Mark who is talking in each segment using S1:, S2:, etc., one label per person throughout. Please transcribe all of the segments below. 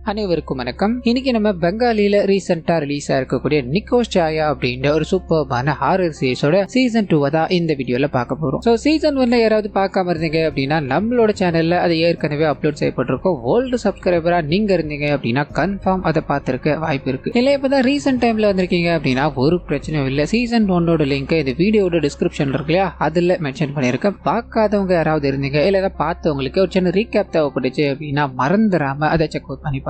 S1: அனைவருக்கும் வணக்கம். இன்னைக்கு நம்ம பெங்காலில ரீசெண்டா ரிலீஸ் ஆயிருக்கக்கூடிய நிக்கோஷ் சாயா அப்படின்ற ஒரு சூப்பர்பான ஹாரர் சீரிஸோட சீசன் 2 தான் இந்த வீடியோல பார்க்க போறோம். சோ சீசன் 1 யாராவது பார்க்காம இருந்தீங்க அப்படின்னா நம்மளோட சேனல்ல அது ஏற்கனவே அப்லோட் செய்யப்பட்டிருக்கும். ஓல்டு சப்ஸ்கிரைபரா நீங்க இருந்தீங்க அப்படின்னா கன்ஃபார்ம் அதை பார்த்திருக்க வாய்ப்பு இருக்கு. இல்ல இப்பதான் ரீசெண்ட் டைம்ல வந்திருக்கீங்க அப்படின்னா ஒரு பிரச்சனையும் இல்ல. சீசன் 1 லிங்க் இந்த வீடியோட டிஸ்கிரிப்ஷன்ல இருக்கு இல்லையா, அதுல மென்ஷன் பண்ணிருக்கேன். பார்க்காதவங்க யாராவது இருந்தீங்க இல்ல பார்த்தவங்களுக்கு ஒரு சின்ன ரீகேப் தேவைப்பட்டுச்சு அப்படின்னா மறந்துடாம அதை செக் அவுட் பண்ணி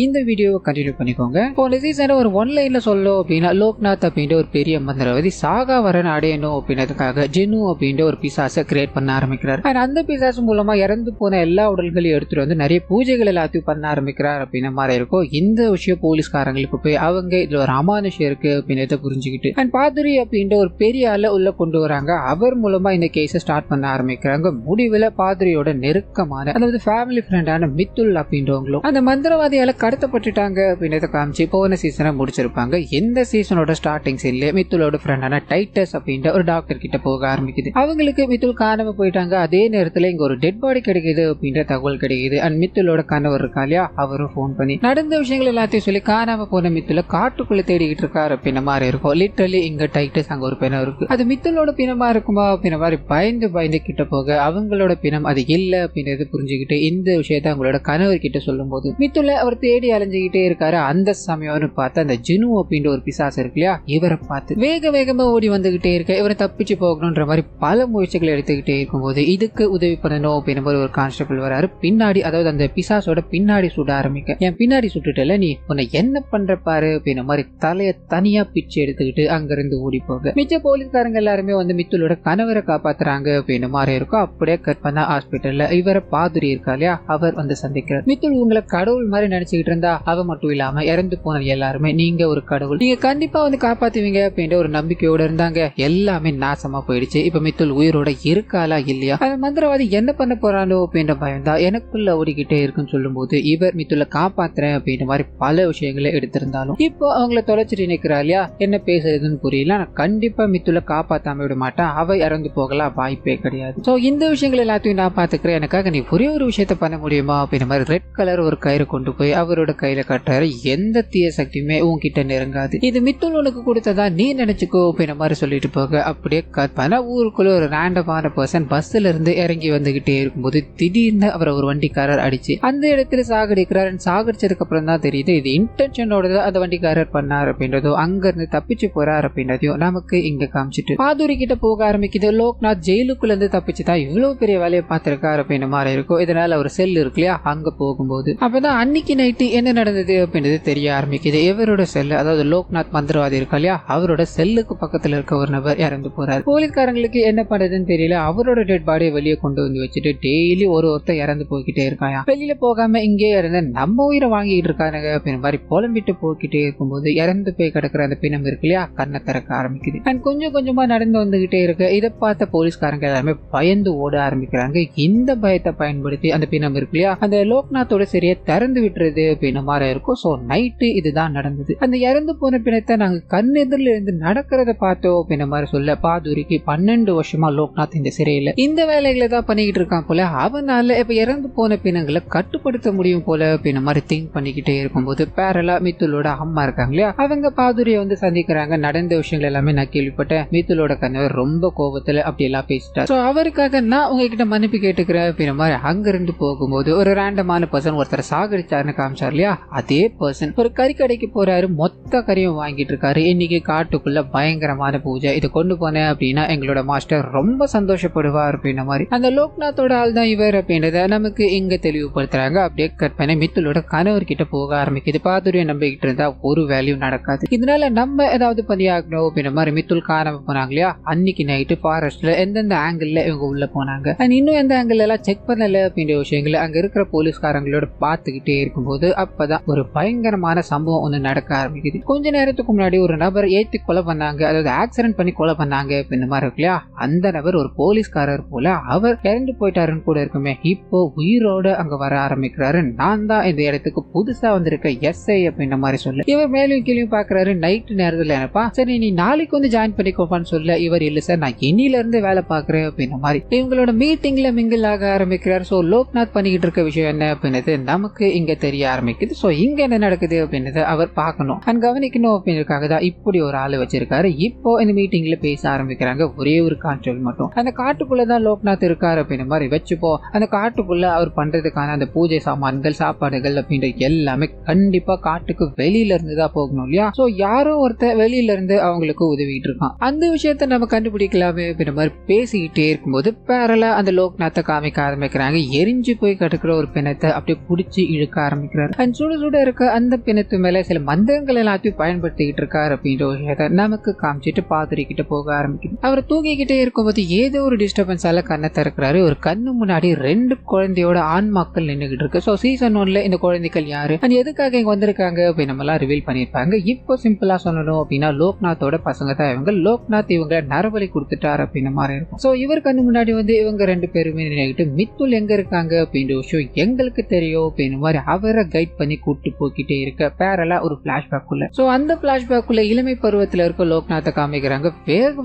S1: இந்த வீடியோவை கண்டினியூ பண்ணிக்கோங்க. போன சீசன் ஒரு ஒன்லைன்ல சொல்லணும் அப்படின்னா லோக்நாத் அப்படின்ற ஒரு பெரிய மந்திரவாதி சாகா வரன் அடையணும் அப்படின்றதுக்காக ஜெனு அப்படின்ற ஒரு பிசாசை கிரியேட் பண்ண ஆரம்பிக்கிறார். அந்த பிசாசு மூலமா இறந்து போன எல்லா உடல்களையும் எடுத்துட்டு வந்து நிறைய பூஜைகள் எல்லாத்தையும் பண்ண ஆரம்பிக்கிறார் அப்படின்ற மாதிரி இருக்கும். இந்த விஷயம் போலீஸ்காரங்களுக்கு போய் அவங்க இதுல ஒரு அமானுஷம் இருக்கு அப்படின்றத புரிஞ்சுக்கிட்டு பாதுரி அப்படின்ற ஒரு பெரிய ஆளை உள்ள கொண்டு வராங்க. அவர் மூலமா இந்த கேஸை ஸ்டார்ட் பண்ண ஆரம்பிக்கிறாங்க. முடிவில் பாதுரியோட நெருக்கமான அதாவது ஃபேமிலி ஃப்ரெண்டான மித்துல் அப்படின்றவங்களும் அந்த மந்திரவாதியால கடத்தப்பட்டுட்டாங்க அப்படின்றத காமிச்சு போன சீசனை முடிச்சிருப்பாங்க. இந்த சீசனோட ஸ்டார்டிங் சீன்ல மித்துலோட ஃப்ரெண்டான டைட்டஸ் அப்படின்ற ஒரு டாக்டர் கிட்ட போக ஆரம்பிக்குது. அவங்களுக்கு மித்துல் காணாம போயிட்டாங்க. அதே நேரத்துல இங்க ஒரு டெட் பாடி கிடைக்குது அப்படின்ற தகவல் கிடைக்குது. அண்ட் மித்துலோட கணவர் இருக்கா இல்லையா, அவரும் போன் பண்ணி நடந்த விஷயங்கள் எல்லாத்தையும் சொல்லி காணாம போன மித்துல காட்டுக்குள்ள தேடிக்கிட்டு இருக்காரு அப்படின்ற மாதிரி இருக்கும். லிட்டரலி இங்க டைட்டஸ் அங்க ஒரு பிணம் இருக்கு. அது மித்துலோட பிணமா இருக்குமா அப்படின்ற மாதிரி பயந்து கிட்ட போக அவங்களோட பிணம் அது இல்ல அப்படின்றது புரிஞ்சுக்கிட்டு இந்த விஷயத்த அவங்களோட கணவர் கிட்ட சொல்லும் போது மித்துல அவர் தேடி அலைஞ்சுக்கிட்டே இருக்காரு. அந்த சமயம்னு பார்த்து அந்த ஜெனு அப்படின்ற ஒரு பிசாசு இருக்கு இல்லையா, இவரை பார்த்து வேகமா ஓடி வந்துகிட்டே இருக்க இவரை தப்பிச்சு போகணும்ன்ற மாதிரி பல முயற்சிகள் எடுத்துக்கிட்டே இருக்கும்போது இதுக்கு உதவி பண்ணணும் அப்படின்ற மாதிரி ஒரு கான்ஸ்டபிள் வராரு பின்னாடி. அதாவது அந்த பிசாசோட பின்னாடி சுட ஆரம்பிக்க என் பின்னாடி சுட்டுட்டல நீ உன்னை என்ன பண்ற பாரு அப்படின்ற மாதிரி தலைய தனியா பிச்சு எடுத்துக்கிட்டு அங்கிருந்து ஓடி போக மிச்ச போலீஸ்காரங்க எல்லாருமே வந்து மித்துலோட கணவரை காப்பாத்துறாங்க அப்படின்ற மாதிரி இருக்கும். அப்படியே கட் பண்ண ஹாஸ்பிட்டல்ல இவரை பாதுரி இருக்கா இல்லையா, அவர் வந்து சந்திக்கிறார். மித்துல் உங்களை கடவுள் மாதிரி நினைச்சுக்கிட்டு இருந்தா அவ மட்டும் இல்லாம இறந்து போன எல்லாருமே நீங்க ஒரு கடவுள், நீங்க கண்டிப்பா வந்து காப்பாத்துவீங்க அப்படின்ற ஒரு நம்பிக்கையோட இருந்தாங்க. எல்லாமே நாசமா போயிடுச்சு. இப்ப மித்துல் உயிரோட இருக்காளா இல்லையா, அந்த மந்திரவாதி என்ன பண்ண போறானோ அப்படின்ற பயம் தான் எனக்குள்ள ஓடிக்கிட்டே இருக்குன்னு சொல்லும் போது இவர் மித்துல காப்பாத்துறேன் அப்படின்ற மாதிரி பல விஷயங்களை எடுத்திருந்தாலும் இப்போ அவங்கள தொலைச்சிட்டு நிக்கிறா இல்லையா, என்ன பேசுறதுன்னு புரியல. நான் கண்டிப்பா மித்துல காப்பாத்தாம விட மாட்டேன், அவ இறந்து போகலாம் வாய்ப்பே கிடையாது. சோ இந்த விஷயங்கள் எல்லாத்தையும் நான் பாத்துக்கிறேன், எனக்காக நீ ஒரே ஒரு விஷயத்த பண்ண முடியுமா அப்படின்ற மாதிரி ரெட் கலர் ஒரு கயிறு கொண்டு போய் அவரோட கையில கட்டுறாரு. எந்த தீய சக்தியுமே உன்கிட்ட நெருங்காது, இது மித்துல் உனக்கு கொடுத்ததா நீ நினைச்சுக்கோ அப்படின்ற மாதிரி சொல்லிட்டு போக அப்படியே கற்பனை ஊருக்குள்ள ஒரு ரேண்டமான பர்சன் பஸ்ல இருந்து இறங்கி வந்துகிட்டே இருக்கும்போது திடீர்னு அவரை ஒரு வண்டிக்காரர் அடிச்சு அந்த இடத்துல சாகடிக்கிறார். சாகடிச்சதுக்கு அப்புறம் தான் தெரியுது இது இன்டென்ஷனோட அந்த வண்டிக்காரர் பண்ணார் அப்படின்றதும் அங்க இருந்து தப்பிச்சு போறார் அப்படின்றதையும் நமக்கு இங்க காமிச்சிட்டு பாதுரி கிட்ட போக ஆரம்பிக்குது. லோக்நாத் ஜெயிலுக்குள்ள இருந்து தப்பிச்சுதான் இவ்வளவு பெரிய வேலையை பார்த்திருக்காரு அப்படின்ற மாதிரி இருக்கும். இதனால ஒரு செல் இருக்கு இல்லையா, அங்க போகும்போது அப்பதான் அன்னைக்கு நைட்டு என்ன நடந்தது அப்படின்றது தெரிய ஆரம்பிக்குது. இவரோட செல்லு அதாவது லோக்நாத் மந்திரவாதி இருக்கா இல்லையா, அவரோட செல்லுக்கு பக்கத்துல இருக்க ஒரு நபர் இறந்து போறாரு. போலீஸ்காரங்களுக்கு என்ன பண்றதுன்னு தெரியல. அவரோட டெட் பாடியை வெளியே கொண்டு வந்து வச்சுட்டு டெய்லி ஒருத்தர் இறந்து போய்கிட்டே இருக்காயா, வெளியில போகாம இங்கே இறந்து நம்ம உயிரை வாங்கிட்டு இருக்கானுங்க அப்படின்ற மாதிரி புலம்பிட்டு போய்கிட்டே இருக்கும்போது இறந்து போய் கிடக்குற அந்த பிணம் இருக்கு இல்லையா, கண்ணை திறக்க ஆரம்பிக்குது. அண்ட் கொஞ்சமா நடந்து வந்துகிட்டே இருக்கு. இதை பார்த்த போலீஸ்காரங்க எல்லாருமே பயந்து ஓட ஆரம்பிக்கிறாங்க. இந்த பயத்தை பயன்படுத்தி அந்த பிணம் இருக்கு இல்லையா, அந்த லோக்நாத்தோட சரியா திறந்து விட்டுறது அப்படின்ற மாதிரி இருக்கும். சோ நைட்டு இதுதான் நடந்தது. அந்த இறந்து போன பிணத்தை நாங்க கண்ணெதிரில இருந்து நடக்கிறத பார்த்தோம் அப்படின்ற மாதிரி சொல்ல பாதுரிக்கு 12 வருஷமா லோக்நாத் இந்த சிறையில இந்த வேலைகளை தான் பண்ணிக்கிட்டு இருக்கான் போல. அவனால இப்ப இறந்து போன பிணங்களை கட்டுப்படுத்த முடியும் போல அப்படின்ற மாதிரி திங்க் பண்ணிக்கிட்டே இருக்கும்போது பேரலா மித்துலோட அம்மா இருக்காங்க இல்லையா, அவங்க பாதுரியை வந்து சந்திக்கிறாங்க. நடந்த விஷயங்கள் எல்லாமே நான் கேள்விப்பட்டேன், மித்துலோட கணவர் ரொம்ப கோபத்துல அப்படி எல்லாம் பேசிட்டார். சோ அவருக்காக நான் உங்ககிட்ட மன்னிப்பு கேட்டுக்கிறேன் அப்படின்ற மாதிரி அங்கிருந்து போகும்போது ஒரு ரேண்டமான பர்சன் ஒருத்தர் சாகடிச்சாருன்னு காமிச்சார் இல்லையா, அதே பர்சன் ஒரு கறிக்கடைக்கு போறாரு. மொத்த கறியும் வாங்கிட்டு இருக்காரு. இன்னைக்கு காட்டுக்குள்ள பயங்கரமான பூஜை, இதை கொண்டு போனேன் அப்படின்னா எங்களோட மாஸ்டர் ரொம்ப சந்தோஷப்படுவார் அப்படின்ற மாதிரி அந்த லோக்நாத்தோட ஆள் தான் இவர் அப்படின்றத நமக்கு இங்க தெளிவுபடுத்துறாங்க. அப்படியே கட் பண்ணி மித்துலோட கணவர் கிட்ட போக ஆரம்பிக்குது. பாதுரியை நம்பிக்கிட்டு இருந்தா ஒரு வேல்யூ நடக்காது, இதனால நம்ம ஏதாவது பண்ணியாகணும் அப்படின்ற மாதிரி மித்துல் காணாம போனாங்க இல்லையா, அன்னைக்கு நைட்டு ஃபாரஸ்ட்ல எந்தெந்த ஆங்கிள் இவங்க உள்ள போனாங்க இன்னும் எந்த ஆங்கிள் எல்லாம் செக் பண்ணல அப்படின்ற விஷயங்களை அங்க இருக்கிற போலீஸ்காரங்களோட பார்த்துக்கிட்டே இருக்கும்போது அப்பதான் ஒரு பயங்கரமான சம்பவம் ஒண்ணு நடக்க ஆரம்பிக்குது. கொஞ்ச நேரத்துக்கு முன்னாடி ஒரு நபர் ஏத்தி கொலை பண்ணாங்க, அதாவது ஆக்சிடென்ட் பண்ணி கொலை பண்ணாங்க அப்படின்ற மாதிரி இருக்கு இல்லையா, அந்த நபர் ஒரு போலீஸ்காரர் போல அவர் இறந்து போயிட்டாருன்னு கூட இருக்குமே. இப்போ உயிரோட அங்க வர ஆரம்பிக்கிறாரு. நான் தான் இந்த இடத்துக்கு புதுசா வந்திருக்க எஸ்ஐ அப்படின்ற மாதிரி சொல்ல இவர் மேலும் கீழே பாக்குறாரு. நைட் நேரத்துல என்னப்பா சரி நீ நாளைக்கு வந்து ஜாயின் பண்ணிக்கோப்பான்னு சொல்ல இவர் இல்ல சார் நான் இன்னில இருந்து வேலை பாக்குறேன் அப்படின்ற மாதிரி இவங்களோட மீட்டிங்ல மிங்கிள் ஆக ஆரம்பிக்கிறார். சோ லோக்நாத் பண்ணிக்கிட்டு இருக்க விஷயம் என்ன அப்படின்றது நமக்கு இங்க இங்க தெரிய ஆரம்பிக்குது. சோ இங்க என்ன நடக்குது அப்படின்றத அவர் பார்க்கணும் அண்ட் கவனிக்கணும் அப்படின்றதுக்காக தான் இப்படி ஒரு ஆளு வச்சிருக்காரு. இப்போ இந்த மீட்டிங்ல பேச ஆரம்பிக்கிறாங்க. ஒரே ஒரு கான்ஸ்டபிள் மட்டும் அந்த காட்டுக்குள்ளதான் லோக்நாத் இருக்காரு அப்படின்ற மாதிரி வச்சுப்போ. அந்த காட்டுக்குள்ள அவர் பண்றதுக்கான அந்த பூஜை சாமான்கள் சாப்பாடுகள் அப்படின்ற எல்லாமே கண்டிப்பா காட்டுக்கு வெளியில இருந்து தான் போகணும் இல்லையா? சோ யாரோ ஒருத்தர் வெளியில இருந்து அவங்களுக்கு உதவிட்டு இருக்கான். அந்த விஷயத்த நம்ம கண்டுபிடிக்கலாமே அப்படின்ற மாதிரி பேசிக்கிட்டே இருக்கும்போது பேரலா அந்த லோக்நாத்தை காமிக்க ஆரம்பிக்கிறாங்க. எரிஞ்சு போய் கட்டுக்கிற ஒரு பிணத்தை அப்படியே புடிச்சு இழுக்க ஆரம்பிக்கிறாரு. அண்ட் சுட சுட இருக்க அந்த பிணத்து மேல சில மந்திரங்கள் எல்லாத்தையும் பயன்படுத்திக்கிட்டு இருக்காரு அப்படின்ற விஷயத்த நமக்கு காமிச்சிட்டு பாதிரி கிட்ட போக ஆரம்பிக்குது. அவர் தூங்கிக்கிட்டே இருக்கும்போது ஏதோ ஒரு டிஸ்டர்பன்ஸால கண்ணை திறக்கிறாரு. ஒரு கண்ணு முன்னாடி 2 குழந்தையோட ஆண்மாக்கள் நின்றுகிட்டு இருக்கு. சோ சீசன் 1ல இந்த குழந்தைகள் யாரு அண்ட் எதுக்காக இங்க வந்திருக்காங்க அப்படின்னு நம்ம எல்லாம் ரிவீல் பண்ணிருப்பாங்க. இப்போ சிம்பிளா சொல்லணும் அப்படின்னா லோக்நாத்தோட பசங்க தான் இவங்க. லோக்நாத் இவங்க நரபலி கொடுத்துட்டாரு அப்படின்னு மாதிரி இருக்கும். சோ இவர் கண்ணு முன்னாடி வந்து இவங்க 2 பேருமே நின்றுகிட்டு மித்துல் எங்க இருக்காங்க அப்படின்ற விஷயம் எங்களுக்கு தெரியும் அப்படின்னு மாதிரி அவரை கைட் பண்ணி கூட்டு போய்கிட்டே இருக்க பேரலா ஒரு பிளாஷ்பேக் உள்ள. சோ அந்த பிளாஷ்பேக் உள்ள இளமை பருவத்துல இருக்க லோக்நாத்தை காமிக்கிறாங்க.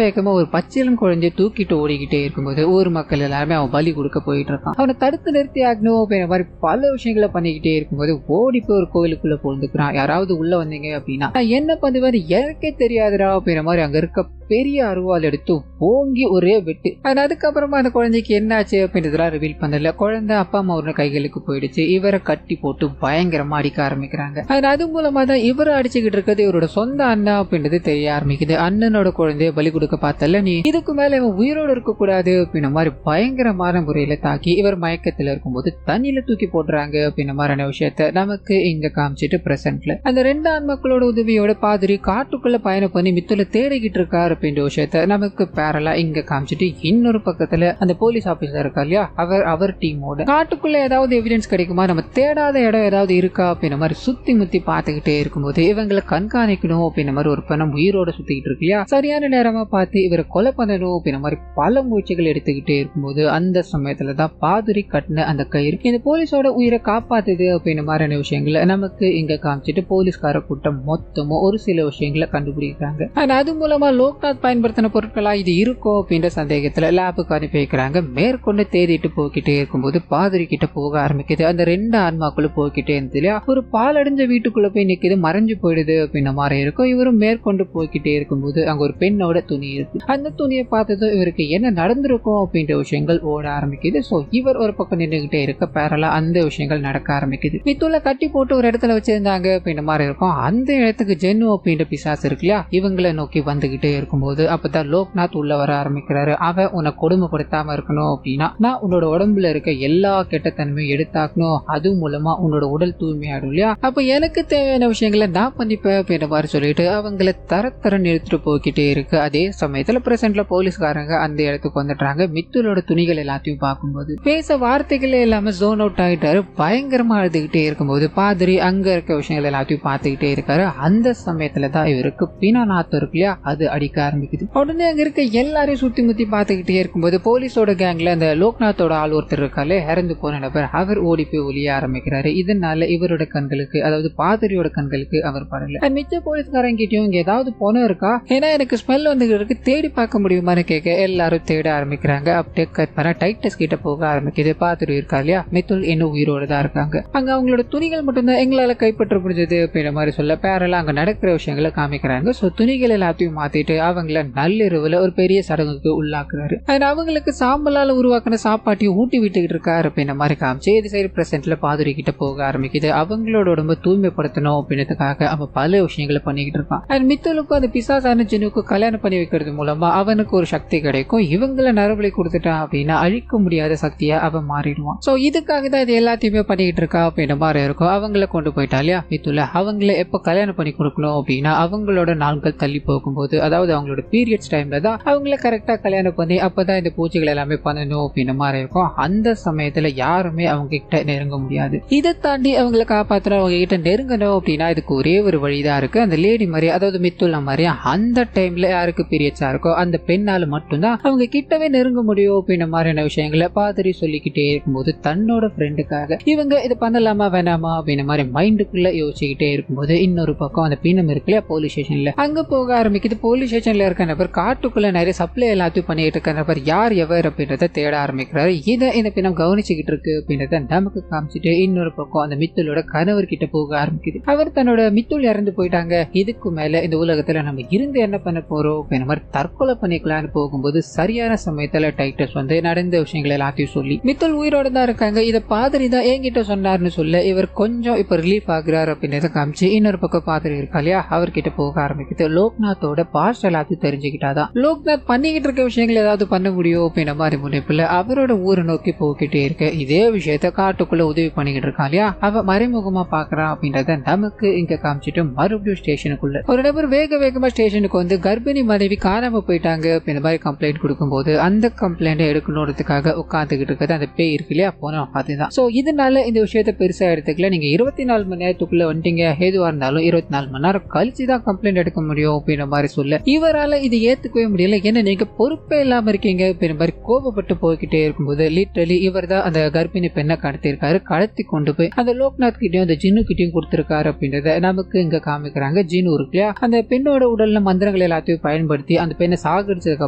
S1: வேகமா ஒரு பச்சிலம் குழந்தை தூக்கிட்டு ஓடிக்கிட்டே இருக்கும்போது ஊர் மக்கள் எல்லாருமே அவன் பலி கொடுக்க போயிட்டு இருக்கான். அவனை தடுத்து நிறுத்தி ஆகணும் அப்படின்ற மாதிரி பல விஷயங்களை பண்ணிக்கிட்டே இருக்கும்போது ஓடி போய் ஒரு கோவிலுக்குள்ள போந்துக்கிறான். யாராவது உள்ள வந்தீங்க அப்படின்னா என்ன பண்ணுவாரு எனக்கே தெரியாதுடா அப்படின்ற மாதிரி அங்க இருக்க பெரிய அருவாள் எடுத்து ஓங்கி ஒரே வெட்டு. அதுக்கப்புறமா அந்த குழந்தைக்கு என்ன ஆச்சு அப்படின்றதுலாம் ரிவீல் பண்ணல. குழந்தை அப்பா அம்மா கைகளுக்கு போயிடுச்சு. இவரை கட்டி போட்டு பயங்கரமா அடிக்க ஆரம்பிக்கிறாங்க. அது மூலமா தான் இவரை அடிச்சுக்கிட்டு இருக்கிறது இவரோட சொந்த அண்ணா அப்படின்றது தெரிய ஆரம்பிக்குது. அண்ணனோட குழந்தைய பலி கொடுக்க பார்த்தல நீ இதுக்கு மேல இவன் உயிரோடு இருக்க கூடாது அப்படின்ற மாதிரி பயங்கரமான முறையில தாக்கி இவர் மயக்கத்துல இருக்கும்போது தண்ணியில தூக்கி போடுறாங்க அப்படின்ற மாதிரியான விஷயத்த நமக்கு இங்க காமிச்சிட்டு பிரசன்ட்ல அந்த 2 ஆண்மக்களோட உதவியோட பாதிரி காட்டுக்குள்ள பயணம் பண்ணி மித்துல தேடிக்கிட்டு இருக்காரு அப்படின்ற விஷயத்த நமக்கு பேரலா இங்க காமிச்சிட்டு இன்னொரு பக்கத்துல அந்த போலீஸ் ஆபீசர் இருக்கா இல்லையா அவர் டீமோட காட்டுக்குள்ள ஏதாவது எவிடன்ஸ் கிடைக்குமா நம்ம தேடாத இடம் ஏதாவது இருக்கா அப்படின்ற மாதிரி சுத்தி முத்தி பார்த்துக்கிட்டே இருக்கும்போது இவங்களை கண்காணிக்கணும் அப்படின்ற மாதிரி ஒரு பணம் உயிரோட சுத்திக்கிட்டு இருக்கு இல்லையா? சரியான நேரமா பார்த்து இவரை கொலை பண்ணணும் அப்படின்ற மாதிரி பல முயற்சிகள் எடுத்துக்கிட்டே இருக்கும்போது அந்த சமயத்துலதான் பாதிரி கட்டின அந்த கயிறு இந்த போலீஸோட உயிரை காப்பாத்துது அப்படின்ற மாதிரியான விஷயங்களை நமக்கு இங்க காமிச்சிட்டு போலீஸ்கார கூட்டம் மொத்தமும் ஒரு சில விஷயங்களை கண்டுபிடிக்கிறாங்க. அது மூலமா லோக்நாத் பயன்படுத்தின பொருட்களா இது இருக்கும் அப்படின்ற சந்தேகத்துல லேபுக்கு அனுப்பி வைக்கிறாங்க. மேற்கொண்டு தேடிட்டு போய்கிட்டே இருக்கும்போது பாதிரி கிட்ட போக ஆரம்பிக்குது. அந்த 2 ஆன்மாக்களும் போய்கிட்டே இருந்தது இல்லையா? ஒரு பாலடைஞ்ச வீட்டுக்குள்ள போய் நிக்குது, மறைஞ்சு போயிடுது அப்படின்ற மாதிரி இருக்கும். இவரும் மேற்கொண்டு போய்கிட்டே இருக்கும்போது அங்க ஒரு பெண்ணோட துணி இருக்கு. அந்த துணியை பார்த்ததும் இவருக்கு என்ன நடந்திருக்கும் அப்படின்ற விஷயங்கள் ஓட ஆரம்பிக்குது. சோ இவர் ஒரு பக்கம் நின்றுகிட்டே இருக்க பேரலா அந்த விஷயங்கள் நடக்க ஆரம்பிக்குது. மித்துல கட்டி போட்டு ஒரு இடத்துல வச்சிருந்தாங்க அப்படின்ற மாதிரி இருக்கும். அந்த இடத்துக்கு ஜென்னு அப்படின்ற பிசாசு இருக்கு இல்லையா? இவங்களை நோக்கி வந்துகிட்டே இருக்கும்போது அப்பதான் லோக்நாத் உள்ள வர ஆரம்பிக்கிறாரு. அவன் உன்னை கொடுமைப்படுத்தாம இருக்கணும் அப்படின்னா நான் உன்னோட உடம்புல இருக்க எல்லா கெட்டத்தன்மையும் எடுத்தாக்கணும். அது மூலமா உன்னோட உடல் தூய்மையாடும் இல்லையா? அப்ப எனக்கு தேவையான விஷயங்களை நான் பண்ணிப்பேன் அப்படின்ற மாதிரி சொல்லிட்டு அவங்களை தர நிறுத்திட்டு போய்கிட்டே இருக்கு. அதே சமயத்துல பிரசன்ட்ல போலீஸ்காரங்க அந்த இடத்துக்கு வந்துட்டாங்க. மித்துலோட துணிகள் எல்லாத்தையும் பார்க்கும்போது பேச வார்த்தைகளே இல்லாம ஜோன் அவுட் ஆகிட்டாரு. பயங்கரமா அழுதுகிட்டே இருக்கும்போது பாதிரி அங்க இருக்க விஷயங்கள் எல்லாத்தையும் பார்த்துக்கிட்டே இருக்காரு. அந்த சமயத்துலதான் இவருக்கு பினாநாத்தம் இருக்கு இல்லையா? அது அடிக்க ஆரம்பிக்குது. உடனே அங்க இருக்க எல்லாரையும் சுத்தி முத்தி பார்த்துக்கிட்டே இருக்கும்போது போலீஸோட கேங்ல அந்த லோக்நாத்தோட ஆள் ஒருத்தர் இருக்காலே இறந்து போன நபர் அவர் ஓடி போய் ஒளிய ஆரம்பிக்கிறாரு. இதனால இவரோட கண்களுக்கு அதாவது பாதிரியோட கண்களுக்கு அவர் படல. மிச்ச போலீஸ்காரங்கிட்டயும் இங்க ஏதாவது பணம் இருக்கா ஏன்னா எனக்கு ஸ்மெல் வந்து இருக்கு தேடி பார்க்க முடியுமான்னு கேட்க எல்லாரும் தேட ஆரம்பிக்கிறாங்க. அப்படியே கட் பண்ண டைட்டஸ் கிட்ட போக ஆரம்பிக்குது. பாதிரி இருக்கா இல்லையா? மித்துல் இன்னும் உயிரோட தான் இருக்காங்க. அங்க அவங்களோட துணிகள் மட்டும்தான் எங்களால கைப்பற்ற முடிஞ்சது அப்படின்ற மாதிரி சொல்ல பேரெல்லாம் அங்க நடக்கிற விஷயங்களை காமிக்கிறாங்க. சோ துணிகள் எல்லாத்தையும் மாத்திட்டு அவங்கள நள்ளிரவுல ஒரு பெரிய சடங்குக்கு உள்ளாக்குறாரு. அவங்களுக்கு சாம்பலால உருவாக்கின சாப்பாட்டையும் ஊட்டி விட்டுக்கிட்டு இருக்காரு அப்படின்ற மாதிரி காமிச்சு இது சைடு பிரசன்ட்ல பாதிரி கிட்ட போக ஆரம்பிக்குது. அவங்களோட உடம்பு தூய்மைப்படுத்தணும் அப்படின்றதுக்காக அவன் பல விஷயங்களை பண்ணிக்கிட்டு இருக்கான். மித்துலுக்கும் அந்த பிசாசான ஜெனுக்கு கல்யாணம் பண்ணி வைக்கிறது மூலமா அவனுக்கு ஒரு சக்தி கிடைக்கும். இவங்களை நரபலி கொடுத்துட்டான் அப்படின்னா அழிக்க முடியாத சக்தியா அவன் மாறிடுவான். சோ இதுக்காக தான் இது எல்லாத்தையுமே பண்ணிக்கிட்டு இருக்கா அப்படின்ற மாதிரி இருக்கும். அவங்கள கொண்டு போயிட்டா இல்லையா மித்துல அவங்கள எப்ப கல்யாணம் பண்ணி கொடுக்கணும் அப்படின்னா அவங்களோட நாட்கள் தள்ளி போகும்போது அதாவது அவங்களோட பீரியட்ஸ் டைம்ல தான் அவங்கள கரெக்டா கல்யாணம் பண்ணி அப்பதான் இந்த பூஜைகள் எல்லாமே பண்ணணும் அப்படின்ற மாதிரி இருக்கும். அந்த சமயத்துல யாருமே அவங்க கிட்ட நெருங்க முடியாது. இதை தாண்டி அவங்களை காப்பாத்துற அவங்க கிட்ட நெருங்கணும் அப்படின்னா இதுக்கு ஒரே ஒரு வழிதான் இருக்கு. அந்த லேடி மாதிரி அதாவது மித்துள்ள மாதிரி அந்த டைம்ல யாருக்கு பீரியட்ஸா இருக்கோ அந்த பெண்ணால மட்டும்தான் அவங்க கிட்டவே நெருங்க முடியும் அப்படின்ற மாதிரியான விஷயங்களை பாதிரி சொல்லிக்கிட்டே இருக்கும்போது தன்னோட ஃப்ரெண்டுக்காக இவங்க இது பண்ணலாமா வேணாமா அப்படின்ற மாதிரி மைண்டுக்குள்ள யோசிச்சுக்கிட்டே இருக்கும்போது இன்னொரு பக்கம் அந்த பிணம் இருக்குல்ல போலீஸ் ஸ்டேஷன்ல அங்க போக ஆரம்பிக்குது. போலீஸ் ஸ்டேஷன் பொசிஷன்ல இருக்க நபர் காட்டுக்குள்ள நிறைய சப்ளை எல்லாத்தையும் பண்ணிட்டு இருக்க நபர் யார் எவர் அப்படின்றத தேட ஆரம்பிக்கிறாரு. இதை இந்த பின்னம் கவனிச்சுக்கிட்டு இருக்கு அப்படின்றத நமக்கு காமிச்சிட்டு இன்னொரு பக்கம் அந்த மித்துலோட கணவர் கிட்ட போக ஆரம்பிக்குது. அவர் தன்னோட மித்துல் இறந்து போயிட்டாங்க, இதுக்கு மேல இந்த உலகத்துல நம்ம இருந்து என்ன பண்ண போறோம் அப்படின்ற மாதிரி தற்கொலை பண்ணிக்கலான்னு போகும்போது சரியான சமயத்துல டைட்டஸ் வந்து நடந்த விஷயங்கள் எல்லாத்தையும் சொல்லி மித்துல் உயிரோட தான் இருக்காங்க, இதை பாதிரி தான் என்கிட்ட சொன்னார்னு சொல்ல இவர் கொஞ்சம் இப்ப ரிலீஃப் ஆகுறாரு அப்படின்றத காமிச்சு இன்னொரு பக்கம் பாதிரி இருக்கா இல்லையா அவர்கிட்ட போக ஆரம்பிக்குது. லோக்நாத்தோட பாஸ்ட் எல்லாத்தையும் தெரிஞ்சுக்கிட்டாதான் லோக்நாத் பண்ணிக்கிட்டு இருக்க விஷயங்கள் ஏதாவது பண்ண முடியும் அப்படின்ற மாதிரி முனைப்புல அவரோட ஊரை நோக்கி போய்கிட்டே இருக்க இதே விஷயத்த காட்டுக்குள்ள உதவி பண்ணிக்கிட்டு இருக்கா இல்லையா அவ மறைமுகமா பாக்குறான் அப்படின்றத நமக்கு இங்க காமிச்சிட்டு மறுபடியும் ஸ்டேஷனுக்குள்ள ஒரு நபர் வேகமா ஸ்டேஷனுக்கு வந்து கர்ப்பிணி மனைவி காணாம போயிட்டாங்க அப்படின்ற மாதிரி கம்ப்ளைண்ட் கொடுக்கும்போது அந்த கம்ப்ளைண்ட் எடுக்கணுன்றதுக்காக உட்காந்துக்கிட்டு இருக்கிறது அந்த பேய் இருக்கு இல்லையா போன அதுதான். சோ இதனால இந்த விஷயத்த பெருசா எடுத்துக்கல, நீங்க 24 மணி நேரத்துக்குள்ள வந்துட்டீங்க, எதுவா இருந்தாலும் 24 மணி நேரம் கழிச்சு தான் கம்ப்ளைண்ட் எடுக்க முடியும் அப்படின்ற மாதிரி சொல்ல இவரால இது ஏத்துக்கவே முடியல. என்ன நீங்க பொறுப்பே இல்லாம இருக்கீங்க அப்படின்ற மாதிரி கோபப்பட்டு போய்கிட்டே இருக்கும்போது லிட்டரலி இவர் தான் அந்த கர்ப்பிணி பெண்ணை கடத்திருக்காரு. கடத்தி கொண்டு போய் அந்த லோக்நாத் கிட்டையும் அந்த ஜின்னு கிட்டையும் கொடுத்திருக்காரு அப்படின்றத நமக்கு இங்க காமிக்கிறாங்க. ஜின்னு இருக்கு இல்லையா அந்த பெண்ணோட உடல்ல மந்திரங்கள் எல்லாத்தையும் பயன்படுத்தி அந்த பெண்ணை சாகடிச்சதுக்கு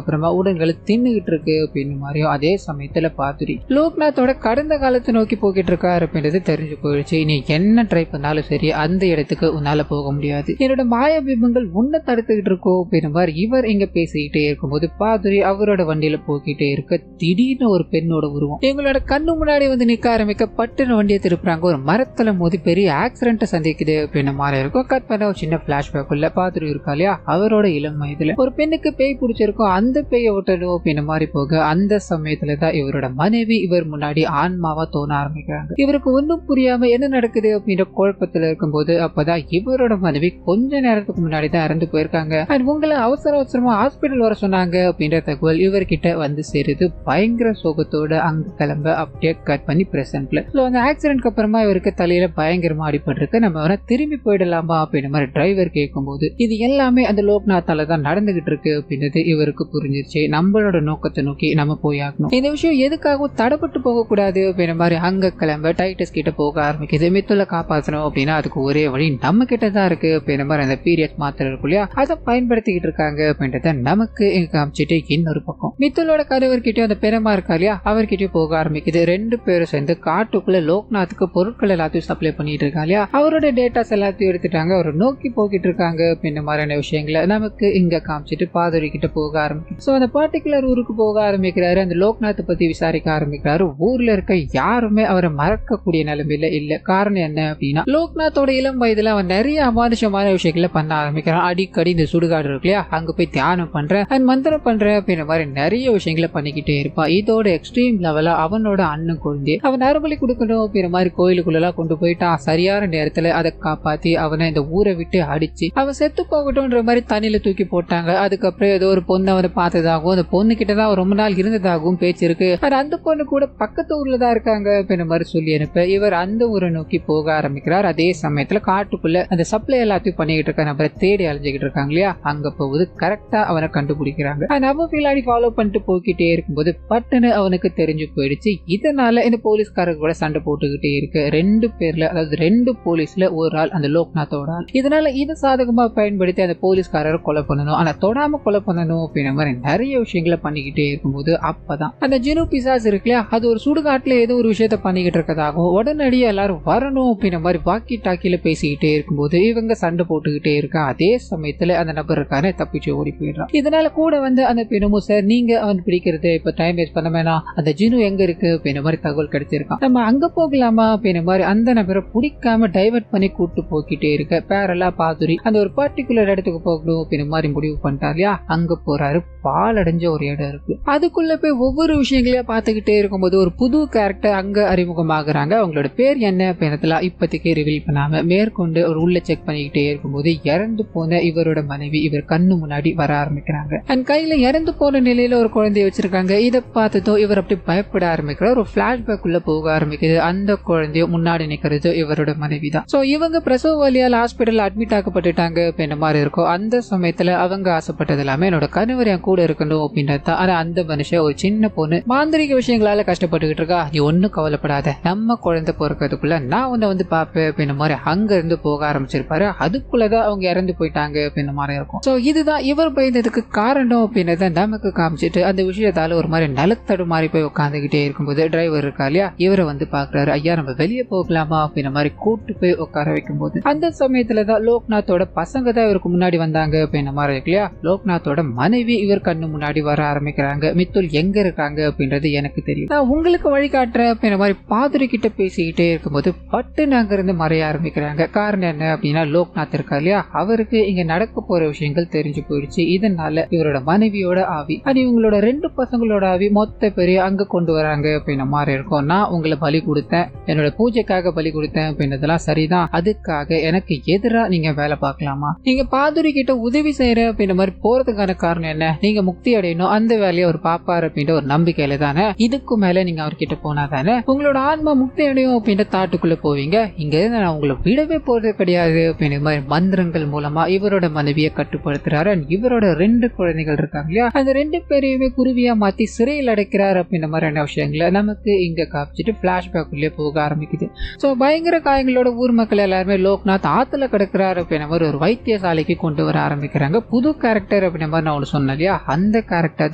S1: அப்புறமா உடல்களை தின்னுகிட்டு இருக்கு அப்படின்னு மாதிரியும் அதே சமயத்துல பாத்துரி லோக்நாத்தோட கடந்த காலத்தை நோக்கி போய்கிட்டு இருக்காரு அப்படின்றது தெரிஞ்சு போயிடுச்சு. நீ என்ன ட்ரை பண்ணாலும் சரி அந்த இடத்துக்கு உன்னால போக முடியாது, என்னோட மாய பிம்பங்கள் உன்னை தடுத்துக்கிட்டு இருக்கோ அப்படின்ற மாதிரி இவர் இங்க பேசிக்கிட்டே இருக்கும்போது பாதுரி அவரோட வண்டியில போய்கிட்டே இருக்க திடீர்னு ஒரு பெண்ணோட உருவம் எங்களோட கண்ணு முன்னாடி வந்து நிக்க ஆரம்பிக்க பட்டுன்னு வண்டியை திருப்புறாங்க. ஒரு மரத்துல மோதி பெரிய ஆக்சிடென்ட் சந்திக்குது அப்படின்ற மாதிரி இருக்கும். கட் பண்ண ஒரு சின்ன பிளாஷ்பேக் உள்ள பாதுரி இருக்கா இல்லையா அவரோட இளம் வயதுல ஒரு பெண்ணுக்கு பேய் பிடிச்சிருக்கும், அந்த பேயை விட்டணும் அப்படின்ற மாதிரி போக அந்த சமயத்துலதான் இவரோட மனைவி இவர் முன்னாடி ஆன்மாவா தோண ஆரம்பிக்கிறாங்க. இவருக்கு ஒன்னும் புரியாம என்ன நடக்குது அப்படின்ற குழப்பத்துல இருக்கும்போது அப்பதான் இவரோட மனைவி கொஞ்ச நேரத்துக்கு முன்னாடி தான் இறந்து போயிருக்காங்க, உங்களை அவசரமா ஹாஸ்பிட்டல் வர சொன்னாங்க அப்படின்ற தகவல் இவர்கிட்ட வந்து சேருது. பயங்கர சோகத்தோட அங்க கிளம்ப அப்படியே கட் பண்ணி பிரசன்ட்ல அந்த ஆக்சிடென்ட்க்கு அப்புறமா இவருக்கு தலையில பயங்கரமா அடிபட்டிருக்கு, நம்ம திரும்பி போயிடலாமா அப்படின்ற மாதிரி டிரைவர் கேட்கும்போது இது எல்லாமே அந்த லோக்நாத்தால தான் நடந்துகிட்டு இருக்கு அப்படின்றது இவருக்கு புரிஞ்சிருச்சு. நம்மளோட நோக்கத்தை நோக்கி நம்ம போயாகணும், இந்த விஷயம் எதுக்காகவும் தடப்பட்டு போக கூடாது அப்படின்ற மாதிரி அங்க கிளம்ப டைட்டஸ் கிட்ட போக ஆரம்பிக்குது. மித்துல காப்பாற்றணும் அப்படின்னா அதுக்கு ஒரே வழி நம்ம கிட்ட தான் இருக்கு அப்படின்ற மாதிரி அந்த பீரியட் மாத்திரை இருக்கு இல்லையா அதை பயன்படுத்திக்கிட்டு இருக்காங்க அப்படின்றத நமக்கு இங்க காமிச்சிட்டு இன்னொரு பக்கம் மித்துலோட கணவர்கிட்டயும் அந்த பெருமா இருக்கா இல்லையா அவர்கிட்டயும் போக ஆரம்பிக்குது. ரெண்டு பேரும் சேர்ந்து காட்டுக்குள்ள லோக்நாத்துக்கு பொருட்கள் எல்லாத்தையும் சப்ளை பண்ணிட்டு இருக்கா இல்லையா அவரோட டேட்டாஸ் எல்லாத்தையும் எடுத்துட்டாங்க, அவர் நோக்கி போகிட்டு இருக்காங்க அப்படின்ற மாதிரியான விஷயங்களை நமக்கு இங்க காமிச்சிட்டு பாதுரி கிட்ட போக ஆரம்பிக்கும். சோ அந்த பர்டிகுலர் ஊருக்கு போக ஆரம்பிக்கிறாரு, அந்த லோக்நாத்தை பத்தி விசாரிக்க ஆரம்பிக்கிறாரு. ஊர்ல இருக்க யாருமே அவரை மறக்கக்கூடிய நிலைமையில இல்ல. காரணம் என்ன அப்படின்னா லோக்நாத்தோட இளம் வயதுல அவன் நிறைய அமானுஷமான விஷயங்களை பண்ண ஆரம்பிக்கிறான். அடிக்கடி இந்த சுடுகாடு இருக்கு இல்லையா அங்க போய் தியானம் பண்றேன் அண்ட் மந்திரம் பண்றேன் அப்படின்ற மாதிரி நிறைய விஷயங்களை பண்ணிக்கிட்டே இருப்பான். இதோட எக்ஸ்ட்ரீம் லெவலா அவனோட அண்ணன் குழந்தை அவன் நரபலி கொடுக்கணும் அப்படின்ற மாதிரி கோயிலுக்குள்ள கொண்டு போயிட்டான். சரியான நேரத்துல அதை காப்பாத்தி அவனை இந்த ஊரை விட்டு அடிச்சு அவன் செத்து போகட்டும்ன்ற மாதிரி தண்ணியில தூக்கி போட்டாங்க. அதுக்கப்புறம் ஏதோ ஒரு பொண்ணு அவனை பார்த்ததாகவும் அந்த பொண்ணு கிட்டதான் ரொம்ப நாள் இருந்ததாகவும் பேச்சு இருக்கு. அந்த பொண்ணு கூட பக்கத்து ஊர்ல தான் இருக்காங்க அப்படின்ற மாதிரி சொல்லி அனுப்ப இவர் அந்த ஊரை நோக்கி போக ஆரம்பிக்கிறார். அதே சமயத்துல காட்டுக்குள்ள அந்த சப்ளை எல்லாத்தையும் பண்ணிக்கிட்டு இருக்க நபரை தேடி அலைஞ்சிக்கிட்டு இருக்காங்க இல்லையா அங்க போகுது. கரெக்டா அவனை கண்டுபிடிக்கிறாங்க. நம்ம பின்னாடி ஃபாலோ பண்ணிட்டு போய்கிட்டே இருக்கும்போது பட்டுன்னு அவனுக்கு தெரிஞ்சு போயிடுச்சு. இதனால இந்த போலீஸ்காரங்க கூட சண்டை போட்டுக்கிட்டே இருக்கு. ரெண்டு பேர்ல அதாவது ரெண்டு போலீஸ்ல ஒரு ஆள் அந்த லோக்நாத்தோட ஆள். இதனால இதை சாதகமா பயன்படுத்தி அந்த போலீஸ்காரரை கொலை பண்ணணும், ஆனா தொடாம கொலை பண்ணணும் அப்படின்ற மாதிரி நிறைய விஷயங்களை பண்ணிக்கிட்டே இருக்கும்போது அப்பதான் அந்த ஜினு பிசாஸ் இருக்கு இல்லையா அது ஒரு சுடுகாட்டுல ஏதோ ஒரு விஷயத்த பண்ணிக்கிட்டு இருக்கதாகவும் உடனடியே எல்லாரும் வரணும் அப்படின்ற மாதிரி வாக்கி டாக்கில பேசிக்கிட்டே இருக்கும்போது இவங்க சண்டை போட்டுக்கிட்டே இருக்கா. அதே சமயத்துல அந்த நபர் இருக்காரு தப்பிச்சு ஓடி போயிடுறான். இதனால கூட வந்து அந்த பெண்ணும் சார் நீங்க அவன் பிடிக்கிறது இப்ப டைம் வேஸ்ட் பண்ண வேணாம், அந்த ஜினு எங்க இருக்கு அப்படின்ற மாதிரி தகவல் கிடைச்சிருக்கான், நம்ம அங்க போகலாமா அப்படின்ற மாதிரி அந்த நபரை பிடிக்காம டைவர்ட் பண்ணி கூட்டு போய்கிட்டே இருக்க பேரலா பாதுரி அந்த ஒரு பர்டிகுலர் இடத்துக்கு போகணும் அப்படின்ற மாதிரி முடிவு பண்ணிட்டார் இல்லையா அங்க போறாரு. பால் அடைஞ்ச ஒரு இடம் இருக்கு, அதுக்குள்ள போய் ஒவ்வொரு விஷயங்களையும் பார்த்துக்கிட்டே இருக்கும்போது ஒரு புது கேரக்டர் அங்க அறிமுகமாகறாங்க. அவங்களோட பேர் என்ன அப்படின்றதுல இப்போதைக்கு ரிவீல் பண்ணாம மேற்கொண்டு ஒரு உள்ள செக் பண்ணிக்கிட்டே இருக்கும்போது இறந்து போன இவரோட மனைவி இவர் கண்ணு முன்னாடி வர ஆரம்பிக்கிறாங்க. அண்ட் கையில இறந்து போன நிலையில ஒரு குழந்தைய வச்சிருக்காங்க. இதை பார்த்ததோ இவர் அப்படி பயப்பட ஆரம்பிக்கிறார். ஒரு பிளாஷ்பேக் உள்ள போக ஆரம்பிக்குது. அந்த குழந்தைய முன்னாடி நிக்கிறது இவரோட மனைவி தான். சோ இவங்க பிரசவ வலியால் ஹாஸ்பிட்டல் அட்மிட் ஆக்கப்பட்டுட்டாங்க அப்படின்ற மாதிரி இருக்கும். அந்த சமயத்துல அவங்க ஆசைப்பட்டது எல்லாமே என்னோட கணவர் என் கூட இருக்கணும் அப்படின்றது. ஆனா அந்த மனுஷன் ஒரு சின்ன பொண்ணு மாந்திரிக விஷயங்களால கஷ்டப்பட்டுக்கிட்டு இருக்கா, நீ ஒன்னும் கவலைப்படாத, நம்ம குழந்தை பிறக்கிறதுக்குள்ள நான் உன்னை வந்து பாப்பேன் அப்படின்ற மாதிரி அங்க இருந்து போக ஆரம்பிச்சிருப்பாரு. அதுக்குள்ளதான் அவங்க இறந்து போயிட்டாங்க அப்படின்ற மாதிரி இருக்கும். சோ இதுதான் இதுதான் இவர் பயந்ததுக்கு காரணம் அப்படின்றத நமக்கு காமிச்சிட்டு அந்த விஷயத்தால ஒரு மாதிரி நிலத்தடு மாறி போய் உட்காந்துக்கிட்டே இருக்கும்போது டிரைவர் இருக்கா இல்லையா, இவரை வந்து பாக்குறாரு. ஐயா நம்ம வெளியே போகலாமா அப்படின்ற மாதிரி கூட்டு போய் உட்கார வைக்கும்போது அந்த சமயத்துலதான் லோக்நாத்தோட பசங்க தான் இவருக்கு முன்னாடி வந்தாங்க அப்படின்ற மாதிரி இருக்கு இல்லையா. லோக்நாத்தோட மனைவி இவர் கண்ணு முன்னாடி வர ஆரம்பிக்கிறாங்க. மித்துல் எங்க இருக்காங்க அப்படின்றது எனக்கு தெரியும், நான் உங்களுக்கு வழிகாட்டுறேன் அப்படின்ற மாதிரி பாதுரி கிட்ட பேசிக்கிட்டே இருக்கும்போது பட்டுன்னு அங்க இருந்து மறைய ஆரம்பிக்கிறாங்க. காரணம் என்ன அப்படின்னா லோக்நாத் இருக்கா இல்லையா, அவருக்கு இங்க நடக்க போற விஷயங்கள் தெரிஞ்சு போயிடுச்சு. இதனால இவரோட மனைவியோட ஆவி இவங்களோட 2 பசங்களோட ஆவி மொத்த பெரிய அங்க கொண்டு வராங்க அப்படின்ற மாதிரி இருக்கும். நான் உங்களை பலி கொடுத்தேன், என்னோட பூஜைக்காக பலி கொடுத்தேன் அப்படின்றதெல்லாம் சரிதான், அதுக்காக எனக்கு எதிரா நீங்க வேலை பார்க்கலாமா, நீங்க பாதுரி கிட்ட உதவி செய்யற அப்படின்ற மாதிரி போறதுக்கான காரணம் என்ன, நீங்க முக்தி அடையணும், அந்த வேலையை அவர் பாப்பாரு அப்படின்ற ஒரு நம்பிக்கையில தானே, இதுக்கு மேல நீங்க அவர்கிட்ட போனா தானே உங்களோட ஆன்மா முக்தி அடையும் அப்படின்ற தாட்டுக்குள்ள போவீங்க. இங்க இருந்து நான் உங்களை விடவே போறது கிடையாது அப்படின்ற மாதிரி மந்திரங்கள் மூலமா இவரோட மனைவியை கட்டுப்படுத்துறாரு. இவரோட 2 குழந்தைகள் இருக்காங்க இல்லையா, அந்த 2 பேரையுமே குருவியா மாத்தி சிறையில் அடைக்கிறார் அப்படின்ற மாதிரியான விஷயங்களை நமக்கு இங்க காமிச்சிட்டு பிளாஷ்பேக் உள்ளே போக ஆரம்பிக்குது. சோ பயங்கர காயங்களோட ஊர் மக்கள் எல்லாருமே லோக்நாத் ஆத்துல கிடக்கிறார் அப்படின்ற மாதிரி ஒரு வைத்தியசாலைக்கு கொண்டு வர ஆரம்பிக்கிறாங்க. புது கேரக்டர் அப்படின்ற மாதிரி நான் ஒன்று சொன்னேன் இல்லையா, அந்த கேரக்டர்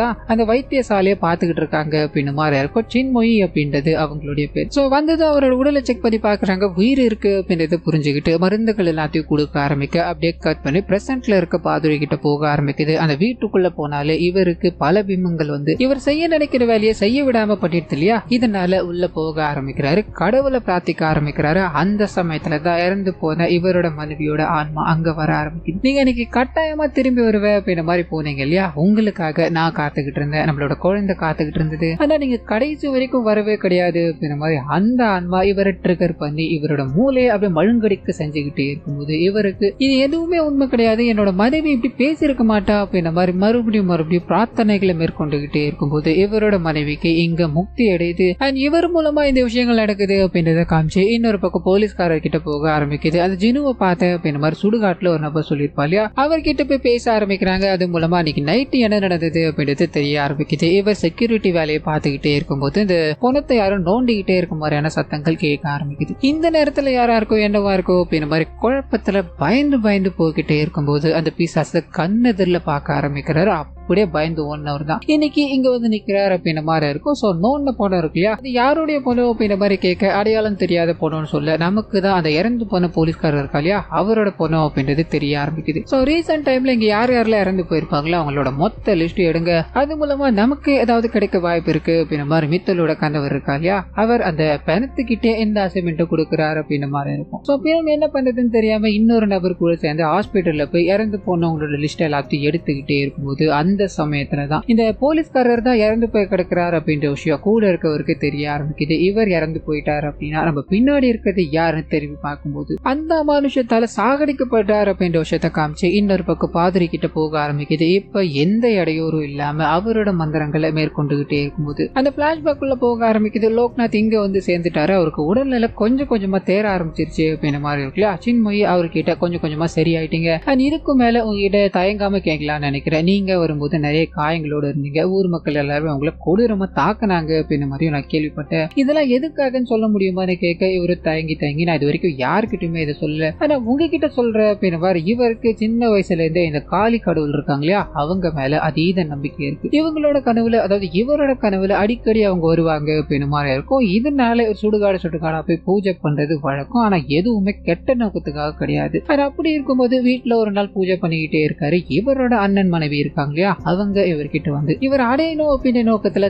S1: தான் அந்த வைத்தியசாலையை பார்த்துக்கிட்டு இருக்காங்க அப்படின்னு மாதிரி இருக்கும். சின்மொழி அப்படின்றது அவங்களுடைய பேர். சோ வந்தது அவரோட உடலை செக் பண்ணி பாக்குறாங்க, உயிர் இருக்கு அப்படின்றத புரிஞ்சுக்கிட்டு மருந்துகள் எல்லாத்தையும் கொடுக்க ஆரம்பிக்க அப்படியே கட் பண்ணி பிரசன்ட்ல இருக்க பாதுரி கிட்ட போக ஆரம்பிக்குது. அந்த வீட்டுக்குள்ள போனாலே இவருக்கு பல பிம்பங்கள் வந்து இவர் செய்ய நினைக்கிற வேலையை செய்ய விடாம பண்ணிட்டு இல்லையா, இதனால உள்ள போக ஆரம்பிக்கிறாரு, கடவுளை பிரார்த்திக்க ஆரம்பிக்கிறாரு. அந்த சமயத்துல தான் இறந்து போன இவரோட மனைவியோட ஆன்மா அங்க வர ஆரம்பிக்குது. நீங்க இன்னைக்கு கட்டாயமா திரும்பி வருவேன் அப்படின்ற மாதிரி போனீங்க இல்லையா, உங்களுக்காக நான் காத்துக்கிட்டு இருந்தேன், நம்மளோட குழந்தை காத்துக்கிட்டு இருந்தது, ஆனா நீங்க கடைசி வரைக்கும் வரவே கிடையாது அப்படின்ற மாதிரி அந்த ஆன்மா இவரை ட்ரிகர் பண்ணி இவரோட மூளையை அப்படியே மழுங்கடிக்க செஞ்சுக்கிட்டே இருக்கும்போது இவருக்கு இது எதுவுமே உண்மை கிடையாது, என்னோட மனைவி இப்படி பேசியிருக்க மாட்டா அப்படின்ற மாதிரி மறுபடியும் பிரார்த்தனைகளை மேற்கொண்டுகிட்டே இருக்கும்போது இவரோட மனைவிக்கு இங்க முக்தி அடையுது. அண்ட் இவர் மூலமா இந்த விஷயங்கள் நடக்குது அப்படின்றத காமிச்சு இன்னொரு பக்கம் போலீஸ்காரர் கிட்ட போக ஆரம்பிக்குது. அந்த ஜினுவை பார்த்தேன் அப்படின்ற மாதிரி சுடுகாட்டுல ஒரு நபர் சொல்லியிருப்பா இல்லையா, அவர்கிட்ட போய் பேச ஆரம்பிக்கிறாங்க. அது மூலமா அன்னைக்கு நைட்டு என்ன நடந்தது அப்படின்றது தெரிய ஆரம்பிக்குது. இவர் செக்யூரிட்டி வேலையை பார்த்துக்கிட்டே இருக்கும்போது இந்த பொணத்தை யாரும் நோண்டிக்கிட்டே இருக்க மாதிரியான சத்தங்கள் கேட்க ஆரம்பிக்குது. இந்த நேரத்துல யாரா இருக்கோ என்னவா இருக்கோ அப்படின்ற மாதிரி குழப்பத்துல பயந்து போய்கிட்டே இருக்கும்போது அந்த பிசாச கண்ணெதிரில பார்க்க ஆரம்பிக்கிறாரு. அப்படியே பயந்து ஓடினவர் தான் இன்னைக்கு இங்க வந்து நிக்கிறார் அப்படின்ற மாதிரி இருக்கும். சோ நோண்ட போன இருக்கு இல்லையா, அது யாருடைய பொண்ணு அப்படின்ற மாதிரி கேட்க அடையாளம் தெரியாத பொண்ணுன்னு சொல்ல நமக்கு தான் அந்த இறந்து போன போலீஸ்காரர் இருக்கா இல்லையா, அவரோட பொண்ணு அப்படின்றது தெரிய ஆரம்பிக்குது. சோ ரீசெண்ட் டைம்ல இங்க யாரெல்லாம் இறந்து போயிருப்பாங்களோ அவங்களோட மொத்த லிஸ்ட் எடுங்க, அது மூலமா நமக்கு ஏதாவது கிடைக்க வாய்ப்பு இருக்கு அப்படின்ற மாதிரி மித்தலோட கணவர் இருக்கா இல்லையா, அவர் அந்த பணத்துக்கிட்டே எந்த அசைன்மெண்ட் கொடுக்கிறாரு அப்படின்ற மாதிரி இருக்கும். சோ பிறகு என்ன பண்றதுன்னு தெரியாம இன்னொரு நபர் கூட சேர்ந்து ஹாஸ்பிட்டல்ல போய் இறந்து போனவங்களோட லிஸ்ட் எல்லாத்தையும் எடுத்துக்கிட்டே இருக்கும்போது அந்த சமயத்துலதான் இந்த போலீஸ்காரர் தான் இறந்து போய் கிடக்கிறார் அப்படின்ற விஷயம் கூட இருக்கவருக்கு தெரிய ஆரம்பிக்குது. இவர் இறந்து போயிட்டார் அப்படின்னா நம்ம பின்னாடி இருக்கிறது யாருன்னு தெரிவி பார்க்கும்போது அந்த மனுஷத்தால சாகடிக்கப்பட்டார் அப்படின்ற விஷயத்த காமிச்சு இன்னொரு பக்கம் பாதிரி கிட்ட போக ஆரம்பிக்குது. இப்ப எந்த இடையூறும் இல்லாம அவரோட மந்திரங்களை மேற்கொண்டுகிட்டே இருக்கும்போது அந்த பிளாஷ்பேக் உள்ள போக ஆரம்பிக்குது. லோக்நாத் இங்க வந்து சேர்ந்துட்டாரு, அவருக்கு உடல்நிலை கொஞ்சம் கொஞ்சமா தேர ஆரம்பிச்சிருச்சு அப்படின்ற மாதிரி இருக்குல்ல. சின்மொழி அவர்கிட்ட கொஞ்சம் கொஞ்சமா சரியாயிட்டீங்க, இதுக்கு மேல உங்ககிட்ட தயங்காம கேட்கலாம்னு நினைக்கிறேன், நீங்க வரும்போது நிறைய காயங்களோட இருந்தீங்க, ஊர் மக்கள் எல்லாரும் உங்களை கொடூரமா தாக்குனாங்க அப்படின்ற மாதிரியும் நான் கேள்விப்பட்டேன், இதெல்லாம் எதுக்காகன்னு சொல்ல முடியுமான்னு கேட்க இவரு தயங்கி நான் இது வரைக்கும் யாருக்கிட்டுமே இதை சொல்ல, ஆனா உங்ககிட்ட சொல்ற அப்படின்ற மாதிரி இவருக்கு சின்ன வயசுல இருந்தே இந்த காளி கடவுள் இருக்காங்க இல்லையா, அவங்க மேல அதீத நம்பிக்கை இருக்கு. இவங்களோட கனவுல அதாவது இவரோட கனவுல அடிக்கடி அவங்க வருவாங்க அப்படின்ற மாதிரி இருக்கும். இதனால சுடுகாடா போய் பூஜை பண்றது வழக்கம், ஆனா எதுவுமே கெட்ட நோக்கத்துக்காக கிடையாது. அப்படி இருக்கும்போது வீட்டுல ஒரு நாள் பூஜை பண்ணிக்கிட்டே இருக்காரு. இவரோட அண்ணன் மனைவி இருக்காங்க இல்லையா, அவங்க இவர்கிட்ட வந்து இவர் அடையணும் அப்படின்ற நோக்கத்துல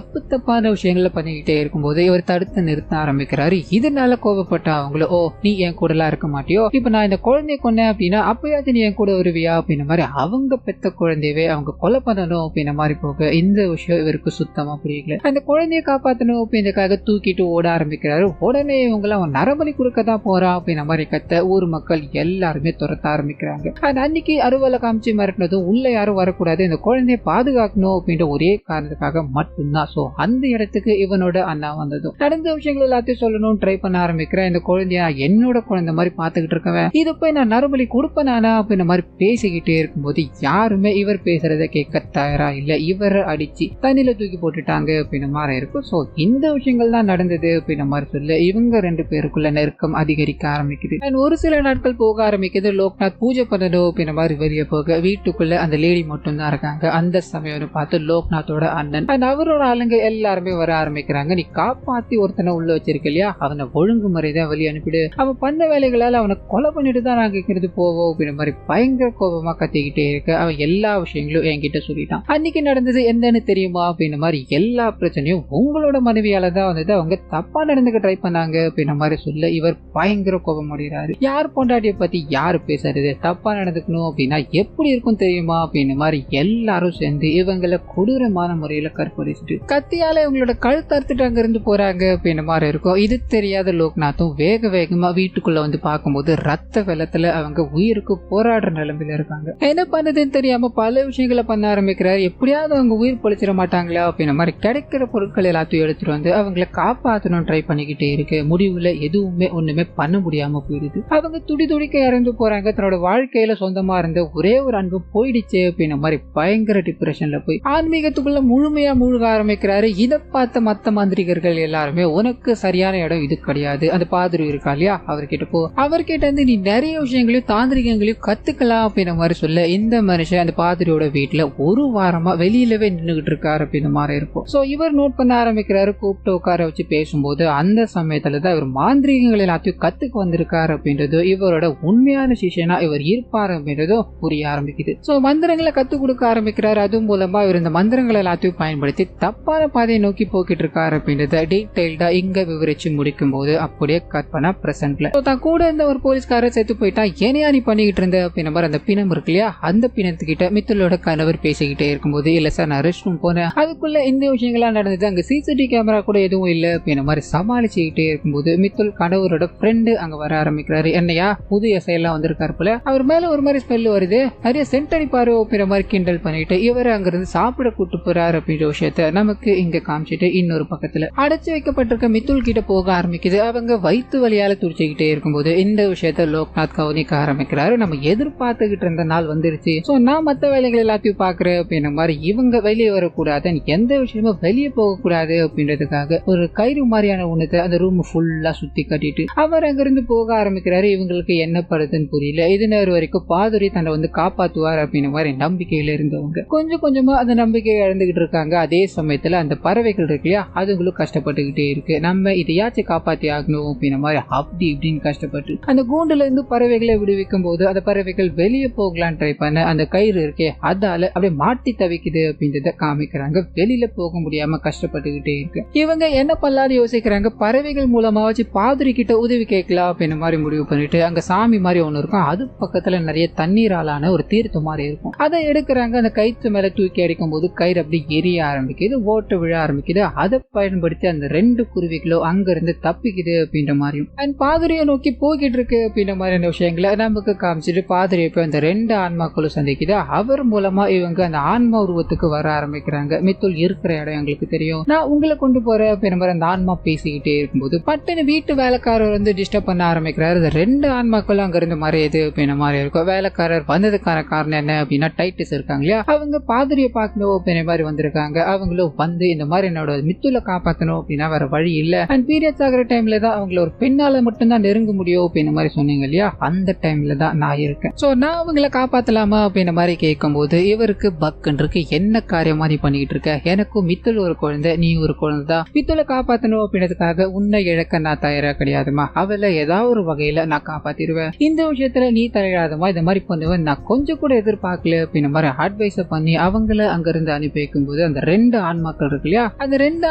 S1: தப்பான விஷயங்களை பண்ணிக்கிட்டே இருக்கும்போது இவர் தடுத்து நிறுத்த ஆரம்பிக்கிறாரு. இதனால கோபப்பட்ட அவங்கள, ஓ நீ என் கூட எல்லாம் இருக்க மாட்டியோ, இப்ப நான் இந்த குழந்தைய கொன்னேன் அப்படின்னா அப்பயாச்சும் நீ என் கூட வருவியா அப்படின்ற மாதிரி அவங்க பெத்த குழந்தையவே அவங்க கொலை பண்ணணும் அப்படின்ற மாதிரி போக இந்த விஷயம் இவருக்கு சுத்தமா புரியல. அந்த குழந்தைய காப்பாற்றணும் அப்படின்றதுக்காக தூக்கிட்டு ஓட ஆரம்பிக்கிறாரு. உடனே இவங்க அவன் நரபலி கொடுக்க தான் போறான் அப்படின்ற மாதிரி கத்த ஊர் மக்கள் எல்லாருமே துரத்த ஆரம்பிக்கிறாங்க. அன்னைக்கு அறுவலை காமிச்சு மிரட்டினதும் உள்ள யாரும் வரக்கூடாது, இந்த குழந்தை குழந்தைய பாதுகாக்கணும் அப்படின்ற ஒரே காரணத்துக்காக மட்டும்தான் சோ அந்த இடத்துக்கு இவனோட அண்ணா வந்ததும் நடந்த விஷயங்கள் எல்லாத்தையும் சொல்லணும் ட்ரை பண்ண ஆரம்பிக்கிறேன். இந்த குழந்தைய என்னோட குழந்தை மாதிரி பாத்துக்கிட்டு இருக்கவன் இது போய் நான் நரபலி கொடுப்பேனானா அப்படின்ற மாதிரி பேசிக்கிட்டே இருக்கும்போது யாருமே இவர் பேசுறத கேட்க தயாரா இல்ல. இவரை அடிச்சு தண்ணியில தூக்கி போட்டுட்டாங்க அப்படின்ற மாதிரி இருக்கும். சோ இந்த விஷயங்கள் தான் நடந்தது அப்படின்ற மாதிரி சொல்ல இவங்க ரெண்டு பேருக்குள்ள நெருக்கம் அதிகரிக்க ஆரம்பிக்குது. ஒரு சில நாட்கள் போக ஆரம்பிக்குது. லோக்நாத் பூஜை பண்ணணும் அப்படின்ற மாதிரி வெளியே போக வீட்டுக்குள்ள அந்த லேடி மட்டும் தான் இருக்காங்க. அந்த சமயம் பார்த்து லோக்நாத்தோட அண்ணன் அவரோட ஆளுங்க எல்லாருமே வர ஆரம்பிக்கிறாங்க. நீ காப்பாத்தி ஒருத்தனை உள்ள வச்சிருக்க இல்லையா, அவனை ஒழுங்கு முறைதான் வெளியே அனுப்பிடு, அவன் பண்ண வேலைகளால அவனை கொலை பண்ணிட்டு தான் நாங்க இங்கிருந்து போவோம் அப்படின்ற மாதிரி பயங்கர கோபமா கத்திக்கிட்டே இருக்க அவன் எல்லா விஷயங்களும் என்கிட்ட சொல்லிட்டான். அன்னைக்கு நடந்தது என்னன்னு தெரியுமா அப்படின்ற மாதிரி எல்லா பிரச்சனையும் உங்களோட மனைவியால தான் வந்தது, அவங்க தப்பா நடந்துக்க ட்ரை பண்ணாங்க அப்படின்ற மாதிரி சொல்ல இவர் பயங்கர கோபம் அடைகிறாரு. யார் பொண்டாட்டியை பத்தி யாரு பேசுறது, தப்பா நடந்துக்கணும் அப்படின்னா எப்படி இருக்கும் தெரியுமா அப்படின்ற மாதிரி எல்லாரும் சேர்ந்து இவங்களை கொடூரமான முறையில கற்பழிச்சுட்டு கத்தியால இவங்களோட கழுத்து அறுத்துட்டு அங்க இருந்து போறாங்க அப்படின்ற மாதிரி இருக்கும். இது தெரியாத லோக்நாத்தும் வேக வேகமா வீட்டுக்குள்ள வந்து பார்க்கும்போது ரத்த வெள்ளத்துல அவங்க உயிருக்கு போராடுற நிலைமையில இருக்காங்க. என்ன பண்ணதுன்னு தெரியாம பல விஷயங்களை பண்ண ஆரம்பிக்கிறாரு. எப்படியாவது அவங்க உயிர் பொழிச்சிட மாட்டாங்களா அப்படின்ற மாதிரி கிடைக்கிற பொருட்கள் எல்லாத்தையும் எடுத்துட்டு வந்து அவங்களை காப்பாற்றணும் ட்ரை பண்ணிக்கிட்டே இருக்கு. முடிவுல எதுவுமே ஒண்ணுமே பண்ண முடியாம போயிடுது. அவங்க துடி துடிக்க இறந்து போறாங்க. தன்னோட வாழ்க்கையில சொந்தமா இருந்த ஒரே ஒரு அன்பு போயிடுச்சு அப்படின்ற மாதிரி பயங்கர டிப்ரெஷன்ல போய் ஆன்மீகத்துக்குள்ள முழுமையா மூழ்க ஆரம்பிக்கிறாரு. இதை பார்த்த மத்த மாந்திரிகர்கள் எல்லாருமே உனக்கு சரியான இடம் இது கிடையாது, அந்த பாதிரி இருக்கா இல்லையா அவர்கிட்ட போ, அவர்கிட்ட இருந்து நீ நிறைய விஷயங்களையும் தாந்திரிகங்களையும் கத்துக்கலாம் அப்படின்ற மாதிரி சொல்ல இந்த மனுஷன் அந்த பாதிரியோட வீட்டுல ஒரு வாரமா வெளியிலவே நின்றுகிட்டு இருக்காரு அப்படின்ற மாதிரி இருக்கும். சோ இவர் நோட் பண்ண ஆரம்பிக்கிறாரு. கூப்பிட்டு உட்கார வச்சு பேசும்போது அந்த சமயத்துலதான் இவர் மாந்திரிகங்கள் எல்லாத்தையும் கத்துக்கு வந்திருக்காரு அப்படின்றது, இவரோட உண்மையான சிஷியனா இவர் இருப்பாரு அப்படின்றதும் புரிய ஆரம்பிக்குது. சோ மந்திரங்களை கத்து கொடுக்க ஆரம்பிக்கிறாரு. அது மூலமா இவர் இந்த மந்திரங்கள் எல்லாத்தையும் பயன்படுத்தி தப்பான பாதையை நோக்கி போக்கிட்டு இருக்காரு அப்படின்றத டீடைல்டா இங்க விவரிச்சு முடிக்கும் போது அப்படியே கற்பனா பிரசன்ட்ல தான் கூட இருந்த ஒரு போலீஸ்காரர் செத்து போயிட்டா ஏனையா நீ பண்ணிக்கிட்டு இருந்த அப்படின்ற மாதிரி அந்த பிணம் இருக்கு இல்லையா, அந்த பிணத்துக்கிட்ட மித்தலோட கணவர் பேசிக்கிட்டே இருக்கும்போது இல்ல சார் நான் ரெஸ்ட் ரூம் போனேன், அதுக்குள்ள இந்த விஷயங்கள்லாம் நடந்தது, அங்க சிசிடிவி கேமரா கூட எதுவும் இல்ல அப்படின்ற மாதிரி சமாளிச்சுக்கிட்டே இருக்கும்போது மித்துல் கணவரோட ஃப்ரெண்டு அங்க வர ஆரம்பிக்கிறாரு. என்னையா புது எசையெல்லாம் வந்திருக்காரு போல, அவர் மேல ஒரு மாதிரி ஸ்மெல் வருது, நிறைய சென்ட் அடிப்பாரு அப்படின்ற மாதிரி கிண்டல் பண்ணிட்டு இவர் அங்க இருந்து சாப்பிட கூட்டு போறாரு அப்படின்ற விஷயத்த நமக்கு இங்க காமிச்சிட்டு இன்னொரு பக்கத்துல அடைச்சு வைக்கப்பட்டிருக்க மித்துல் கிட்ட போக ஆரம்பிக்குது. அவங்க வயிற்று வலியால துடிச்சுக்கிட்டே இருக்கும்போது இந்த விஷயத்த லோக்நாத் கவனிக்க ஆரம்பிக்கிறாரு. நம்ம எதிர்பார்த்துக்கிட்டு இருந்த நாள் வந்துருச்சு, சோ நான் மத்த வேலைகள் எல்லாத்தையும் பாக்குறேன் அப்படின்ற மாதிரி இவங்க வெளியே வரக்கூடாது, எந்த விஷயமும் வெளியே போக கூடாது அப்படின்றதுக்காக ஒரு கயிறு மாதிரியான ஒண்ணத்தை அந்த ரூம் ஃபுல்லா சுத்தி கட்டிட்டு அவர் அங்கிருந்து போக ஆரம்பிக்கிறாரு. இவங்களுக்கு என்ன படுதுன்னு புரியல. இது நேரம் வரைக்கும் பாதுரி தன்னை வந்து காப்பாத்துவார் அப்படின்ற மாதிரி நம்பிக்கையில இருந்தவங்க கொஞ்சம் கொஞ்சமா அந்த நம்பிக்கையை இழந்துகிட்டு இருக்காங்க. அதே சமயத்துல அந்த பறவைகள் இருக்கு இல்லையா அதுங்களும் கஷ்டப்பட்டுக்கிட்டே இருக்கு. நம்ம இதையாச்சும் காப்பாத்தி ஆகணும் அப்படின்ற மாதிரி அப்படி இப்படின்னு கஷ்டப்பட்டு அந்த கூண்டுல இருந்து பறவைகளை விடுவிக்கும் போது அந்த பறவைகள் வெளியே போகலாம் ட்ரை பண்ண அந்த கயிறு இருக்கே அதால அப்படியே மாட்டி தவிக்குது அப்படின்றத காமிக்கிறாங்க. வெளியில போக முடியாம கஷ்டப்பட்டுக்கிட்டே இருக்கு. இவங்க என்ன பண்ணலாம்னு யோசிக்கிறாங்க. பறவைகள் மூலமா வச்சு பாதிரி கிட்ட உதவி கேட்கலாம் அப்படின்ற மாதிரி முடிவு பண்ணிட்டு அங்க சாமி மாதிரி ஒண்ணு இருக்கும், அது பக்கத்துல நிறைய தண்ணீராலான ஒரு தீர்த்தம் மாதிரி இருக்கும், அதை எடுக்கிறாங்க. அந்த கயிற்று மேல தூக்கி அடிக்கும் போது கயிறு அப்படி எரிய ஆரம்பிக்குது, ஓட்ட விழ ஆரம்பிக்குது. அதை பயன்படுத்தி அந்த ரெண்டு குருவிகளும் அங்க இருந்து தப்பிக்குது அப்படின்ற மாதிரியும் அண்ட் பாதிரியை நோக்கி போய்கிட்டு இருக்கு அப்படின்ற மாதிரியான விஷயங்களை நமக்கு காமிச்சிட்டு பாதிரியை போய் அந்த ரெண்டு ஆன்மாக்களும் சந்திக்குது. அவர் மூலமா இவங்க அந்த ஆன்மா உருவத்துக்கு வர ஆரம்பிக்கிறாங்க. மித்துல் இருக்கிற இடம் எங்களுக்கு தெரியும், நான் உங்களை கொண்டு போறேன் அப்படின்ற மாதிரி அந்த ஆன்மா பேசிக்கிட்டே இருக்கும்போது பட்டுன்னு வீட்டு வேலைக்காரர் வந்து டிஸ்டர்ப் பண்ண ஆரம்பிக்கிறாரு. அந்த ரெண்டு ஆன்மாக்களும் அங்க இருந்து மறையுது அப்படின்ற மாதிரி இருக்கும். வேலைக்காரர் வந்ததுக்கான காரணம் என்ன அப்படின்னா டைட்டிஸ் இருக்காங்க இல்லையா, அவங்க பாதிரியை பார்க்கணும் அப்படின்ற மாதிரி வந்திருக்காங்க. அவங்களும் வந்து இந்த மாதிரி என்னோட மித்துல காப்பாற்றணும் அப்படின்னா வேற வழி இல்ல, அண்ட் பீரியட்ஸ் ஆகிற டைம்ல தான் அவங்கள ஒரு பெண்ணால மட்டும்தான் நெருங்க முடியும் அப்படின்ற மாதிரி சொன்னீங்க இல்லையா, அந்த டைம்ல தான் நான் இருக்கேன், சோ நான் அவங்கள காப்பாத்தலாமா அப்படின்ற மாதிரி கேட்கும் போது இவருக்கு பக்குன்னு இருக்கு. என்ன காரியமா நீ பண்ணிக்கிட்டு இருக்க, எனக்கும் மித்துல ஒரு குழந்தை, நீ ஒரு குழந்தை தான், மித்துல காப்பாத்தணும் அப்படின்றதுக்காக உன்னை இழக்க நான் தயாரா கிடையாதுமா, அவளை ஏதாவது ஒரு வகையில நான் காப்பாத்திடுவேன், இந்த விஷயத்துல நீ தலையிடாதமா, இந்த மாதிரி பண்ணுவேன் நான் கொஞ்சம் கூட எதிர்பார்க்கல அப்படின்ற மாதிரி அட்வைஸ் பண்ணி அவங்கள அங்க இருந்து அனுப்பி வைக்கும் போது அந்த ரெண்டு ஆன்மாக்கள் இருக்கு இல்லையா, அந்த ரெண்டு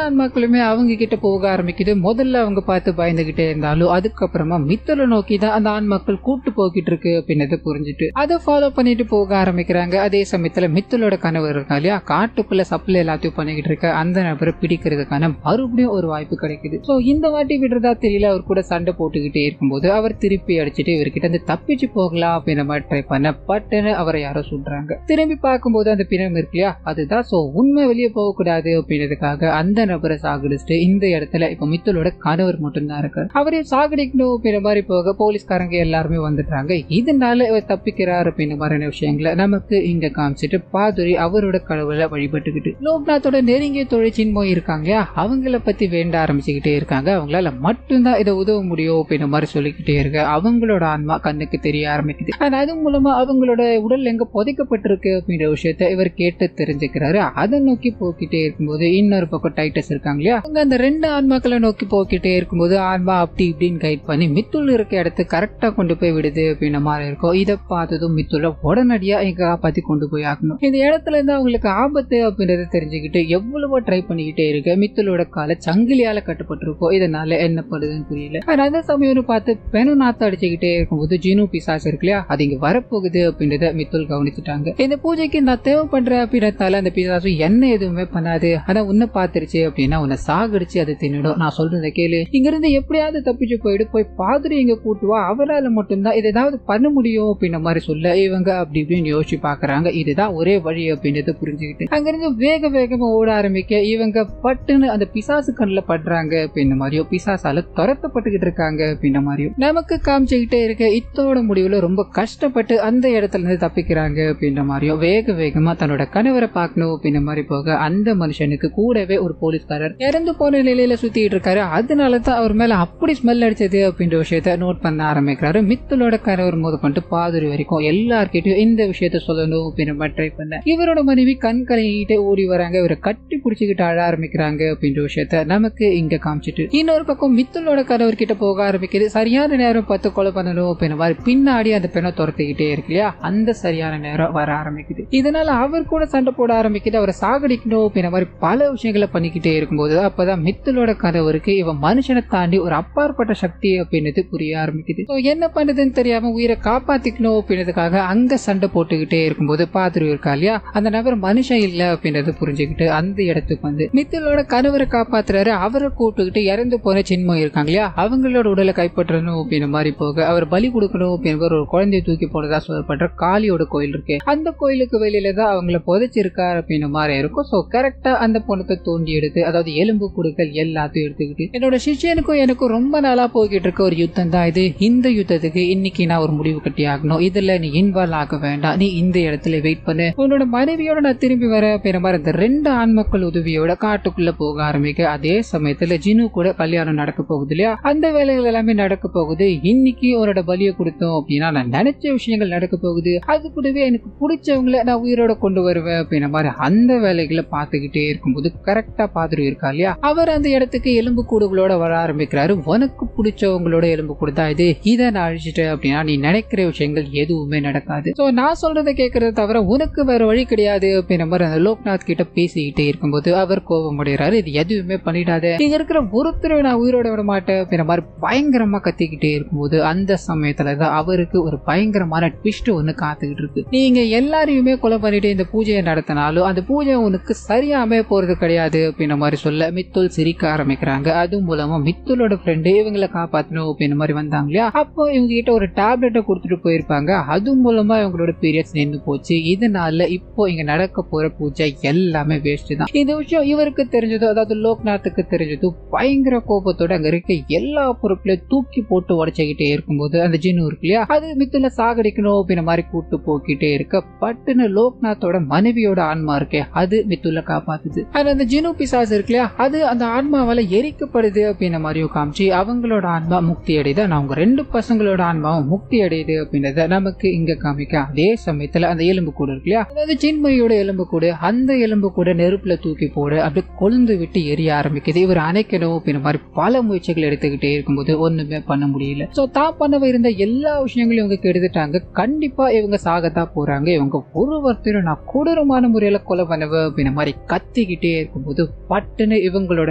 S1: ஆன்மாக்களுமே அவங்க கிட்ட போக ஆரம்பிக்குது. முதல்ல அவங்க பார்த்து பயந்துகிட்டே இருந்தாலும் அதுக்கப்புறமா மித்தலை நோக்கி தான் அந்த ஆன்மாக்கள் கூட்டு போய்கிட்டு இருக்கு அப்படின்றத புரிஞ்சுட்டு அதை ஃபாலோ பண்ணிட்டு போக ஆரம்பிக்கிறாங்க. அதே சமயத்துல மித்தலோட கனவு இருக்கா இல்லையா, காட்டுக்குள்ள சப்ளை எல்லாத்தையும் பண்ணிக்கிட்டு இருக்க அந்த நபரை பிடிக்கிறதுக்கான மறுபடியும் ஒரு வாய்ப்பு கிடைக்குது. சோ இந்த வாட்டி விடுறதா தெரியல, அவர் கூட சண்டை போட்டுக்கிட்டே இருக்கும்போது அவர் திருப்பி அடிச்சுட்டு இவர்கிட்ட வந்து தப்பிச்சு போகலாம் அப்படின்ற மாதிரி ட்ரை பண்ண பட்டுன்னு அவரை யாரோ சுடுறாங்க. திரும்பி பார்க்கும்போது இருக்கும்போது அந்த பிணம் இருக்கு இல்லையா, அதுதான் சோ உண்மை வெளியே போக கூடாது அப்படின்றதுக்காக அந்த நபரை சாகடிச்சுட்டு இந்த இடத்துல இப்ப மித்துலோட கணவர் மட்டும்தான் இருக்காரு. அவரையும் சாகடிக்கணும் அப்படின்ற மாதிரி போக போலீஸ்காரங்க எல்லாருமே வந்துட்டாங்க. இதனால இவர் தப்பிக்கிறார் அப்படின்ற மாதிரியான விஷயங்களை நமக்கு இங்க காமிச்சிட்டு பாதுரி அவரோட கடவுளை வழிபட்டுக்கிட்டு லோக்நாத்தோட நெருங்கிய தொழில் சின்மோய் இருக்காங்க இல்லையா, அவங்கள பத்தி வேண்ட ஆரம்பிச்சுக்கிட்டே இருக்காங்க. அவங்களால மட்டும்தான் இதை உதவ முடியும் அப்படின்ற மாதிரி சொல்லிக்கிட்டே இருக்க அவங்களோட ஆன்மா கண்ணுக்கு தெரிய ஆரம்பிக்குது. அது மூலமா அவங்களோட உடல் எங்க புதைக்கப்பட்டிருக்கு அப்படின்ற விஷயத்த இவர் கேட்டு தெரிஞ்சுக்கிறாரு. அதை நோக்கி போக்கிட்டே இருக்கும்போது இன்னொரு பக்கம் டைட்டஸ் இருக்காங்க இல்லையா, அவங்க அந்த 2 ஆன்மாக்களை நோக்கி போக்கிட்டே இருக்கும்போது ஆன்மா அப்படி இப்படின்னு கைட் பண்ணி மித்துள் இருக்க இடத்து கரெக்டா கொண்டு போய் விடுது அப்படின்ற மாதிரி இருக்கும். இதை பார்த்ததும் மித்துள்ள உடனடியா எங்க காப்பாத்தி கொண்டு போய் ஆகணும். இந்த இடத்துல இருந்து அவங்களுக்கு ஆபத்து அப்படின்றத தெரிஞ்சுக்கிட்டு எவ்வளவோ ட்ரை பண்ணிக்கிட்டே இருக்கு. மித்துளோட கால சங்கிலியால கட்டுப்பட்டிருக்கும். இதனால என்ன பண்ணுதுன்னு புரியல. அந்த சமயம் பார்த்து பெணு நாத்த அடிச்சுக்கிட்டே இருக்கும்போது ஜினு பிசாசு இருக்கு இல்லையா, அது இங்க வரப்போகுது அப்படின்றத மித்துள் கவனிச்சுட்டாங்க. இந்த பூஜைக்கு நான் தேவை பண்றேன் அப்படின்றதால அந்த பிசாசு என்ன எதுவுமே பண்ணாது. ஆனா உன்னை பாத்துருச்சு அப்படின்னா உன்னை சாகடிச்சு அது தின்னுடும். நான் சொல்றதை கேளு, இங்க இருந்து எப்படியாவது தப்பிச்சு போய் பாதிரி இங்க கூட்டுவா, அவரால் மட்டும்தான் இது ஏதாவது பண்ண முடியும் அப்படின்ற மாதிரி சொல்ல இவங்க அப்படி இப்படின்னு யோசிச்சு பாக்குறாங்க. இதுதான் ஒரே வழி அப்படின்றத புரிஞ்சுக்கிட்டு அங்கிருந்து வேகமா ஓட ஆரம்பிக்க இவங்க பட்டுன்னு அந்த பிசாசு கண்ணில் படுறாங்க அப்படின்ற மாதிரியும் பிசாசால துரத்தப்பட்டுக்கிட்டு இருக்காங்க அப்படின்ற மாதிரியும் நமக்கு காமிச்சுக்கிட்டே இருக்க. இத்தோட முடிவுல ரொம்ப கஷ்டப்பட்டு அந்த இடத்துல இருந்து தப்பிக்கிறாங்க அப்படின்ற மாதிரியும் வேகமா தன்னோட கணவரை பார்க்கணும் அப்படின்ற மாதிரி போக அந்த மனுஷனுக்கு கூடவே ஒரு போலீஸ்காரர் இறந்து போன நிலையில சுத்திட்டு இருக்காரு. அதனாலதான் அவர் மேல அப்படி ஸ்மெல் அடிச்சது அப்படின்ற விஷயத்த நோட் பண்ண ஆரம்பிக்கிறாரு. மித்துளோட கணவர் முதற்கொண்டு பாதுரி வரைக்கும் எல்லார்கிட்டையும் இந்த விஷயத்த சொல்லணும் அப்படின்ற மாதிரி ட்ரை பண்ண இவரோட மனைவி கண் கலங்கிட்டே ஓடி வராங்க. இவரை கட்டி பிடிச்சிக்கிட்டு அழ ஆரம்பிக்கிறாங்க அப்படின்ற விஷயத்த நமக்கு இங்க காமிச்சிட்டு இன்னொரு பக்கம் மித்துளோட கணவர் கிட்ட போக ஆரம்பிக்குது. சரியான நேரம் பார்த்து கொலை பண்ணணும் அப்படின்ற மாதிரி பின்னாடி அந்த பெண்ணை துரத்திக்கிட்டே இருக்கு இல்லையா, அந்த சரியான நேரம் வர ஆரம்பிக்குது. இதனால அவர் கூட சண்டை போட ஆரம்பிக்குது. அவரை சாகடிக்கணும் அப்படின்ற மாதிரி பல விஷயங்களை பண்ணிக்கிட்டே இருக்கும்போது அப்பதான் மித்துளோட கணவருக்கு இவன் மனுஷனை தாண்டி ஒரு அப்பாற்பட்ட சக்தி அப்படின்றது புரிய ஆரம்பிக்குது. என்ன பண்றதுன்னு தெரியாம உயிரை காப்பாத்திக்கணும் அப்படின்றதுக்காக அங்க சண்டை போட்டுக்கிட்டே இருக்கும்போது பாத்துரு இருக்கா இல்லையா, அந்த நபர் மனுஷன் இல்ல அப்படின்றது புரிஞ்சுக்கிட்டு அந்த இடத்துக்கு வந்து மித்துளோட கணவரை காப்பாத்துறாரு. அவரை கூப்பிட்டுக்கிட்டு இறந்து போன சின்மம் இருக்காங்க இல்லையா, அவங்களோட உடலை கைப்பற்றணும் அப்படின்ற மாதிரி போக அவர் பலி கொடுக்கணும் அப்படின்ற ஒரு குழந்தைய தூக்கி போனதா சொல்லப்படுற காளியோட கோயில் இருக்கு. அந்த கோயிலுக்கு வெளியில தான் அவங்கள புதைச்சிருக்காரு அப்படின்ற மாதிரி இருக்கும். சோ கரெக்டா அந்த பொண்ணத்தை தோண்டி எடுத்து அதாவது எலும்பு குடுக்கல் எல்லாத்தையும் எடுத்துக்கிட்டு என்னோட சிஷ்யனுக்கும் எனக்கும் ரொம்ப நாளா போய்கிட்டு இருக்க ஒரு யுத்தம் தான் இது. இந்த யுத்தத்துக்கு இன்னைக்கு நான் ஒரு முடிவு கட்டி ஆகணும். இதுல நீ இன்வால்வ் ஆக வேண்டாம். நீ இந்த இடத்துல வெயிட் பண்ணு. உன்னோட மனைவியோட நான் திரும்பி வர அப்படின்ற மாதிரி இந்த 2 ஆண்மக்கள் உதவியோட காட்டுக்குள்ள போக ஆரம்பிக்க அதே சமயத்துல ஜினு கூட கல்யாணம் நடக்க போகுது இல்லையா, அந்த வேலைகள் எல்லாமே நடக்க போகுது. இன்னைக்கு உன்னோட பலியை கொடுத்தோம் அப்படின்னா நான் நினைச்ச விஷயங்கள் நடக்க போகுது. அது கூடவே எனக்கு பிடிச்சவங்களை நான் உயிரோட கொண்டு வருவேன் அப்படின்ற மாதிரி அந்த வேலைகளை பார்த்துக்கிட்டே இருக்கும்போது கரெக்டா பாத்துட்டு இருக்கா இல்லையா, அவர் அந்த இடத்துக்கு எலும்பு கூடுகளோட வர ஆரம்பிக்கிறாரு. உனக்கு பிடிச்சவங்களோட எலும்பு கூடுதா இது, இதை நான் அழிச்சிட்டேன் அப்படின்னா நீ நினைக்கிற விஷயங்கள் எதுவுமே நடக்காது. சோ நான் சொல்றதை கேட்கறத தவிர உனக்கு வேற வழி கிடையாது அப்படின்ற மாதிரி அந்த லோக்நாத் கிட்ட பேசிக்கிட்டே இருக்கும்போது அவர் கோபம் அடைகிறாரு. இது எதுவுமே பண்ணிடாத, இங்க இருக்கிற ஒருத்தரை நான் உயிரோட விட மாட்டேன் அப்படின்ற மாதிரி பயங்கரமா கத்திக்கிட்டே இருக்கும்போது அந்த சமயத்துலதான் அவருக்கு ஒரு பயங்கரமான ட்விஸ்ட் ஒண்ணு காத்துக்கிட்டு இருக்கு. நீங்க எல்லாரையுமே கொலை பண்ணிட்டு இந்த பூஜையை நடத்தினாலும் அந்த பூஜை உனக்கு சரியா அமைய போறது கிடையாது அப்படின்ற மாதிரி சொல்ல மித்துள் சிரிக்க ஆரம்பிக்கிறாங்க. அது மூலமா மித்துளோட ஃப்ரெண்டு இவங்களை காப்பாற்றணும் அப்படின்ற மாதிரி வந்தாங்க இல்லையா, அப்போ இவங்க கிட்ட ஒரு டேப்லெட்டை கொடுத்துட்டு போயிருப்பாங்க. அது மூலமா இவங்களோட பீரியட்ஸ் நின்று போச்சு. இதனால இப்போ இங்க நடக்க போற பூஜை எல்லாமே வேஸ்ட் தான். இந்த விஷயம் இவருக்கு தெரிஞ்சது, அதாவது லோக்நாத்துக்கு தெரிஞ்சது. பயங்கர கோபத்தோட அங்க இருக்க எல்லா பொருட்களையும் தூக்கி போட்டு உடைச்சுக்கிட்டே இருக்கும்போது அந்த ஜினு இருக்கு இல்லையா, அது மித்துல சாகடிக்கணும் அப்படின்ற மாதிரி கூட்டு போக்கிட்டே இருக்க பட்டுன்னு லோக்நாத்தோட மனைவியோட ஆன்மா இருக்கே அது மித்துல காப்பாத்துது. அந்த ஜினு பிசாசு இருக்கு இல்லையா, அது அந்த ஆன்மாவால எரிக்கப்படுது அப்படின்ற மாதிரியும் காமிச்சு அவங்களோட ஆன்மா முக்தி அடையுது. அவங்க 2 பசங்களோட ஆன்மாவும் முக்தி அடையுது அப்படின்றத நமக்கு இங்க காமிக்க அதே சமயத்துல அந்த எலும்பு கூடு இருக்கு இல்லையா, அதாவது சின்மயோட எலும்பு கூடு, அந்த எலும்பு கூட நெருப்புல தூக்கி போடு அப்படி கொழுந்து விட்டு எரிய ஆரம்பிக்குது. இவர் அணைக்கணும் அப்படின்ற மாதிரி பல முயற்சிகள் எடுத்துக்கிட்டே இருக்கும்போது ஒண்ணுமே பண்ண முடியல. சோ தான் பண்ண இருந்த எல்லா விஷயங்களும் இவங்க கெடுத்துட்டாங்க. கண்டிப்பா இவங்க சாகத்தான் போறாங்க. இவங்க ஒருவர்த்தரும் நான் கொடூரமான முறையில கொலை பண்ணுவேன் அப்படின்ற மாதிரி கத்திக்கிட்டே இருக்கும்போது பட்டுன்னு இவங்களோட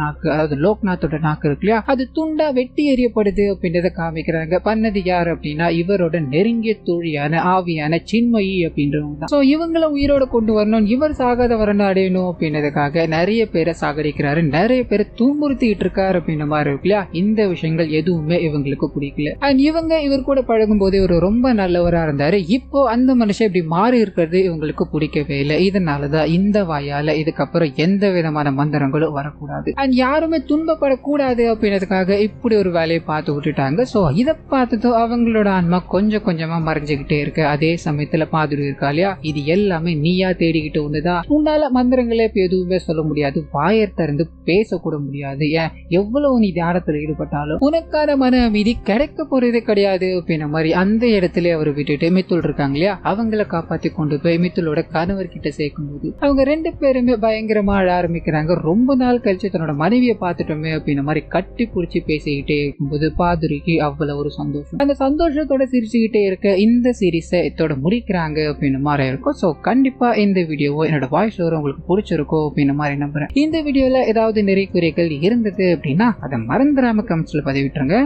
S1: நாக்கு, அதாவது லோக்நாத்தோட நாக்கு இருக்கு இல்லையா, அது துண்டா வெட்டி எறியப்படுது அப்படின்றத காமிக்கிறாங்க. பண்ணது யார் அப்படின்னா இவரோட நெருங்கிய தோழியான ஆவியான சின்மயி அப்படின்றவங்க. சோ இவங்கள உயிரோட கொண்டு வரணும், இவர் சாகாத வரணும் அடையணும் அப்படின்றதுக்காக நிறைய பேரை சாகடிக்கிறாரு, நிறைய பேரை துன்புறுத்திட்டு இருக்காரு அப்படின்ற மாதிரி இருக்கு இல்லையா. இந்த விஷயங்கள் எதுவுமே இவங்களுக்கு பிடிக்கல. அண்ட் இவர் கூட பழகும் போது இவர் ரொம்ப நல்லவரா இருந்தாரு. இப்போ அந்த மனுஷன் இப்படி மாறி இருக்கிறது இவங்க அவங்களுக்கு பிடிக்கவே இல்லை. இதனாலதான் இந்த வாயால இதுக்கப்புறம் எந்த விதமான மந்திரங்களும் வரக்கூடாது அண்ட் யாருமே துன்பப்படக்கூடாது அப்படின்றதுக்காக இப்படி ஒரு வேலையை பார்த்து விட்டுட்டாங்க. சோ இதை பார்த்ததும் அவங்களோட ஆன்மா கொஞ்சம் கொஞ்சமா மறைஞ்சுக்கிட்டே இருக்கு. அதே சமயத்துல பாதுரு இருக்கா இல்லையா, இது எல்லாமே நீயா தேடிக்கிட்டு வந்துதா, உன்னால மந்திரங்களே எதுவுமே சொல்ல முடியாது, வாயர் திறந்து பேசக்கூட முடியாது, ஏன் எவ்வளவு நீ தியானத்துல ஈடுபட்டாலும் உனக்கான மன அமைதி கிடைக்க போறதே கிடையாது அப்படின்ற மாதிரி அந்த இடத்துல அவர் விட்டுட்டு மித்துல் இருக்காங்க இல்லையா, அவங்கள காப்பாத்தி கொண்டு போய் மித்துலோட கணவர் கிட்ட சேர்க்கும் போது அவங்க 2 பேருமே பயங்கரமா அழ ஆரம்பிக்கிறாங்க. ரொம்ப நாள் கழிச்சு தன்னோட மனைவியை பார்த்துட்டோமே அப்படின்ற மாதிரி கட்டி பிடிச்சி பேசிக்கிட்டே இருக்கும்போது பாதுரிக்கு அவ்வளவு ஒரு சந்தோஷம். அந்த சந்தோஷத்தோட சிரிச்சுக்கிட்டே இருக்க இந்த சீரீஸை இதோட முடிக்கிறாங்க அப்படின்ற மாதிரி இருக்கும். ஸோ கண்டிப்பா இந்த வீடியோவோ என்னோட வாய்ஸ் ஓவர் உங்களுக்கு பிடிச்சிருக்கோ அப்படின்ற மாதிரி நம்புறேன். இந்த வீடியோல ஏதாவது நிறைய குறைகள் இருந்தது அப்படின்னா அதை மறந்துடாம கமெண்ட்ஸ்ல பதிவிட்டுருங்க.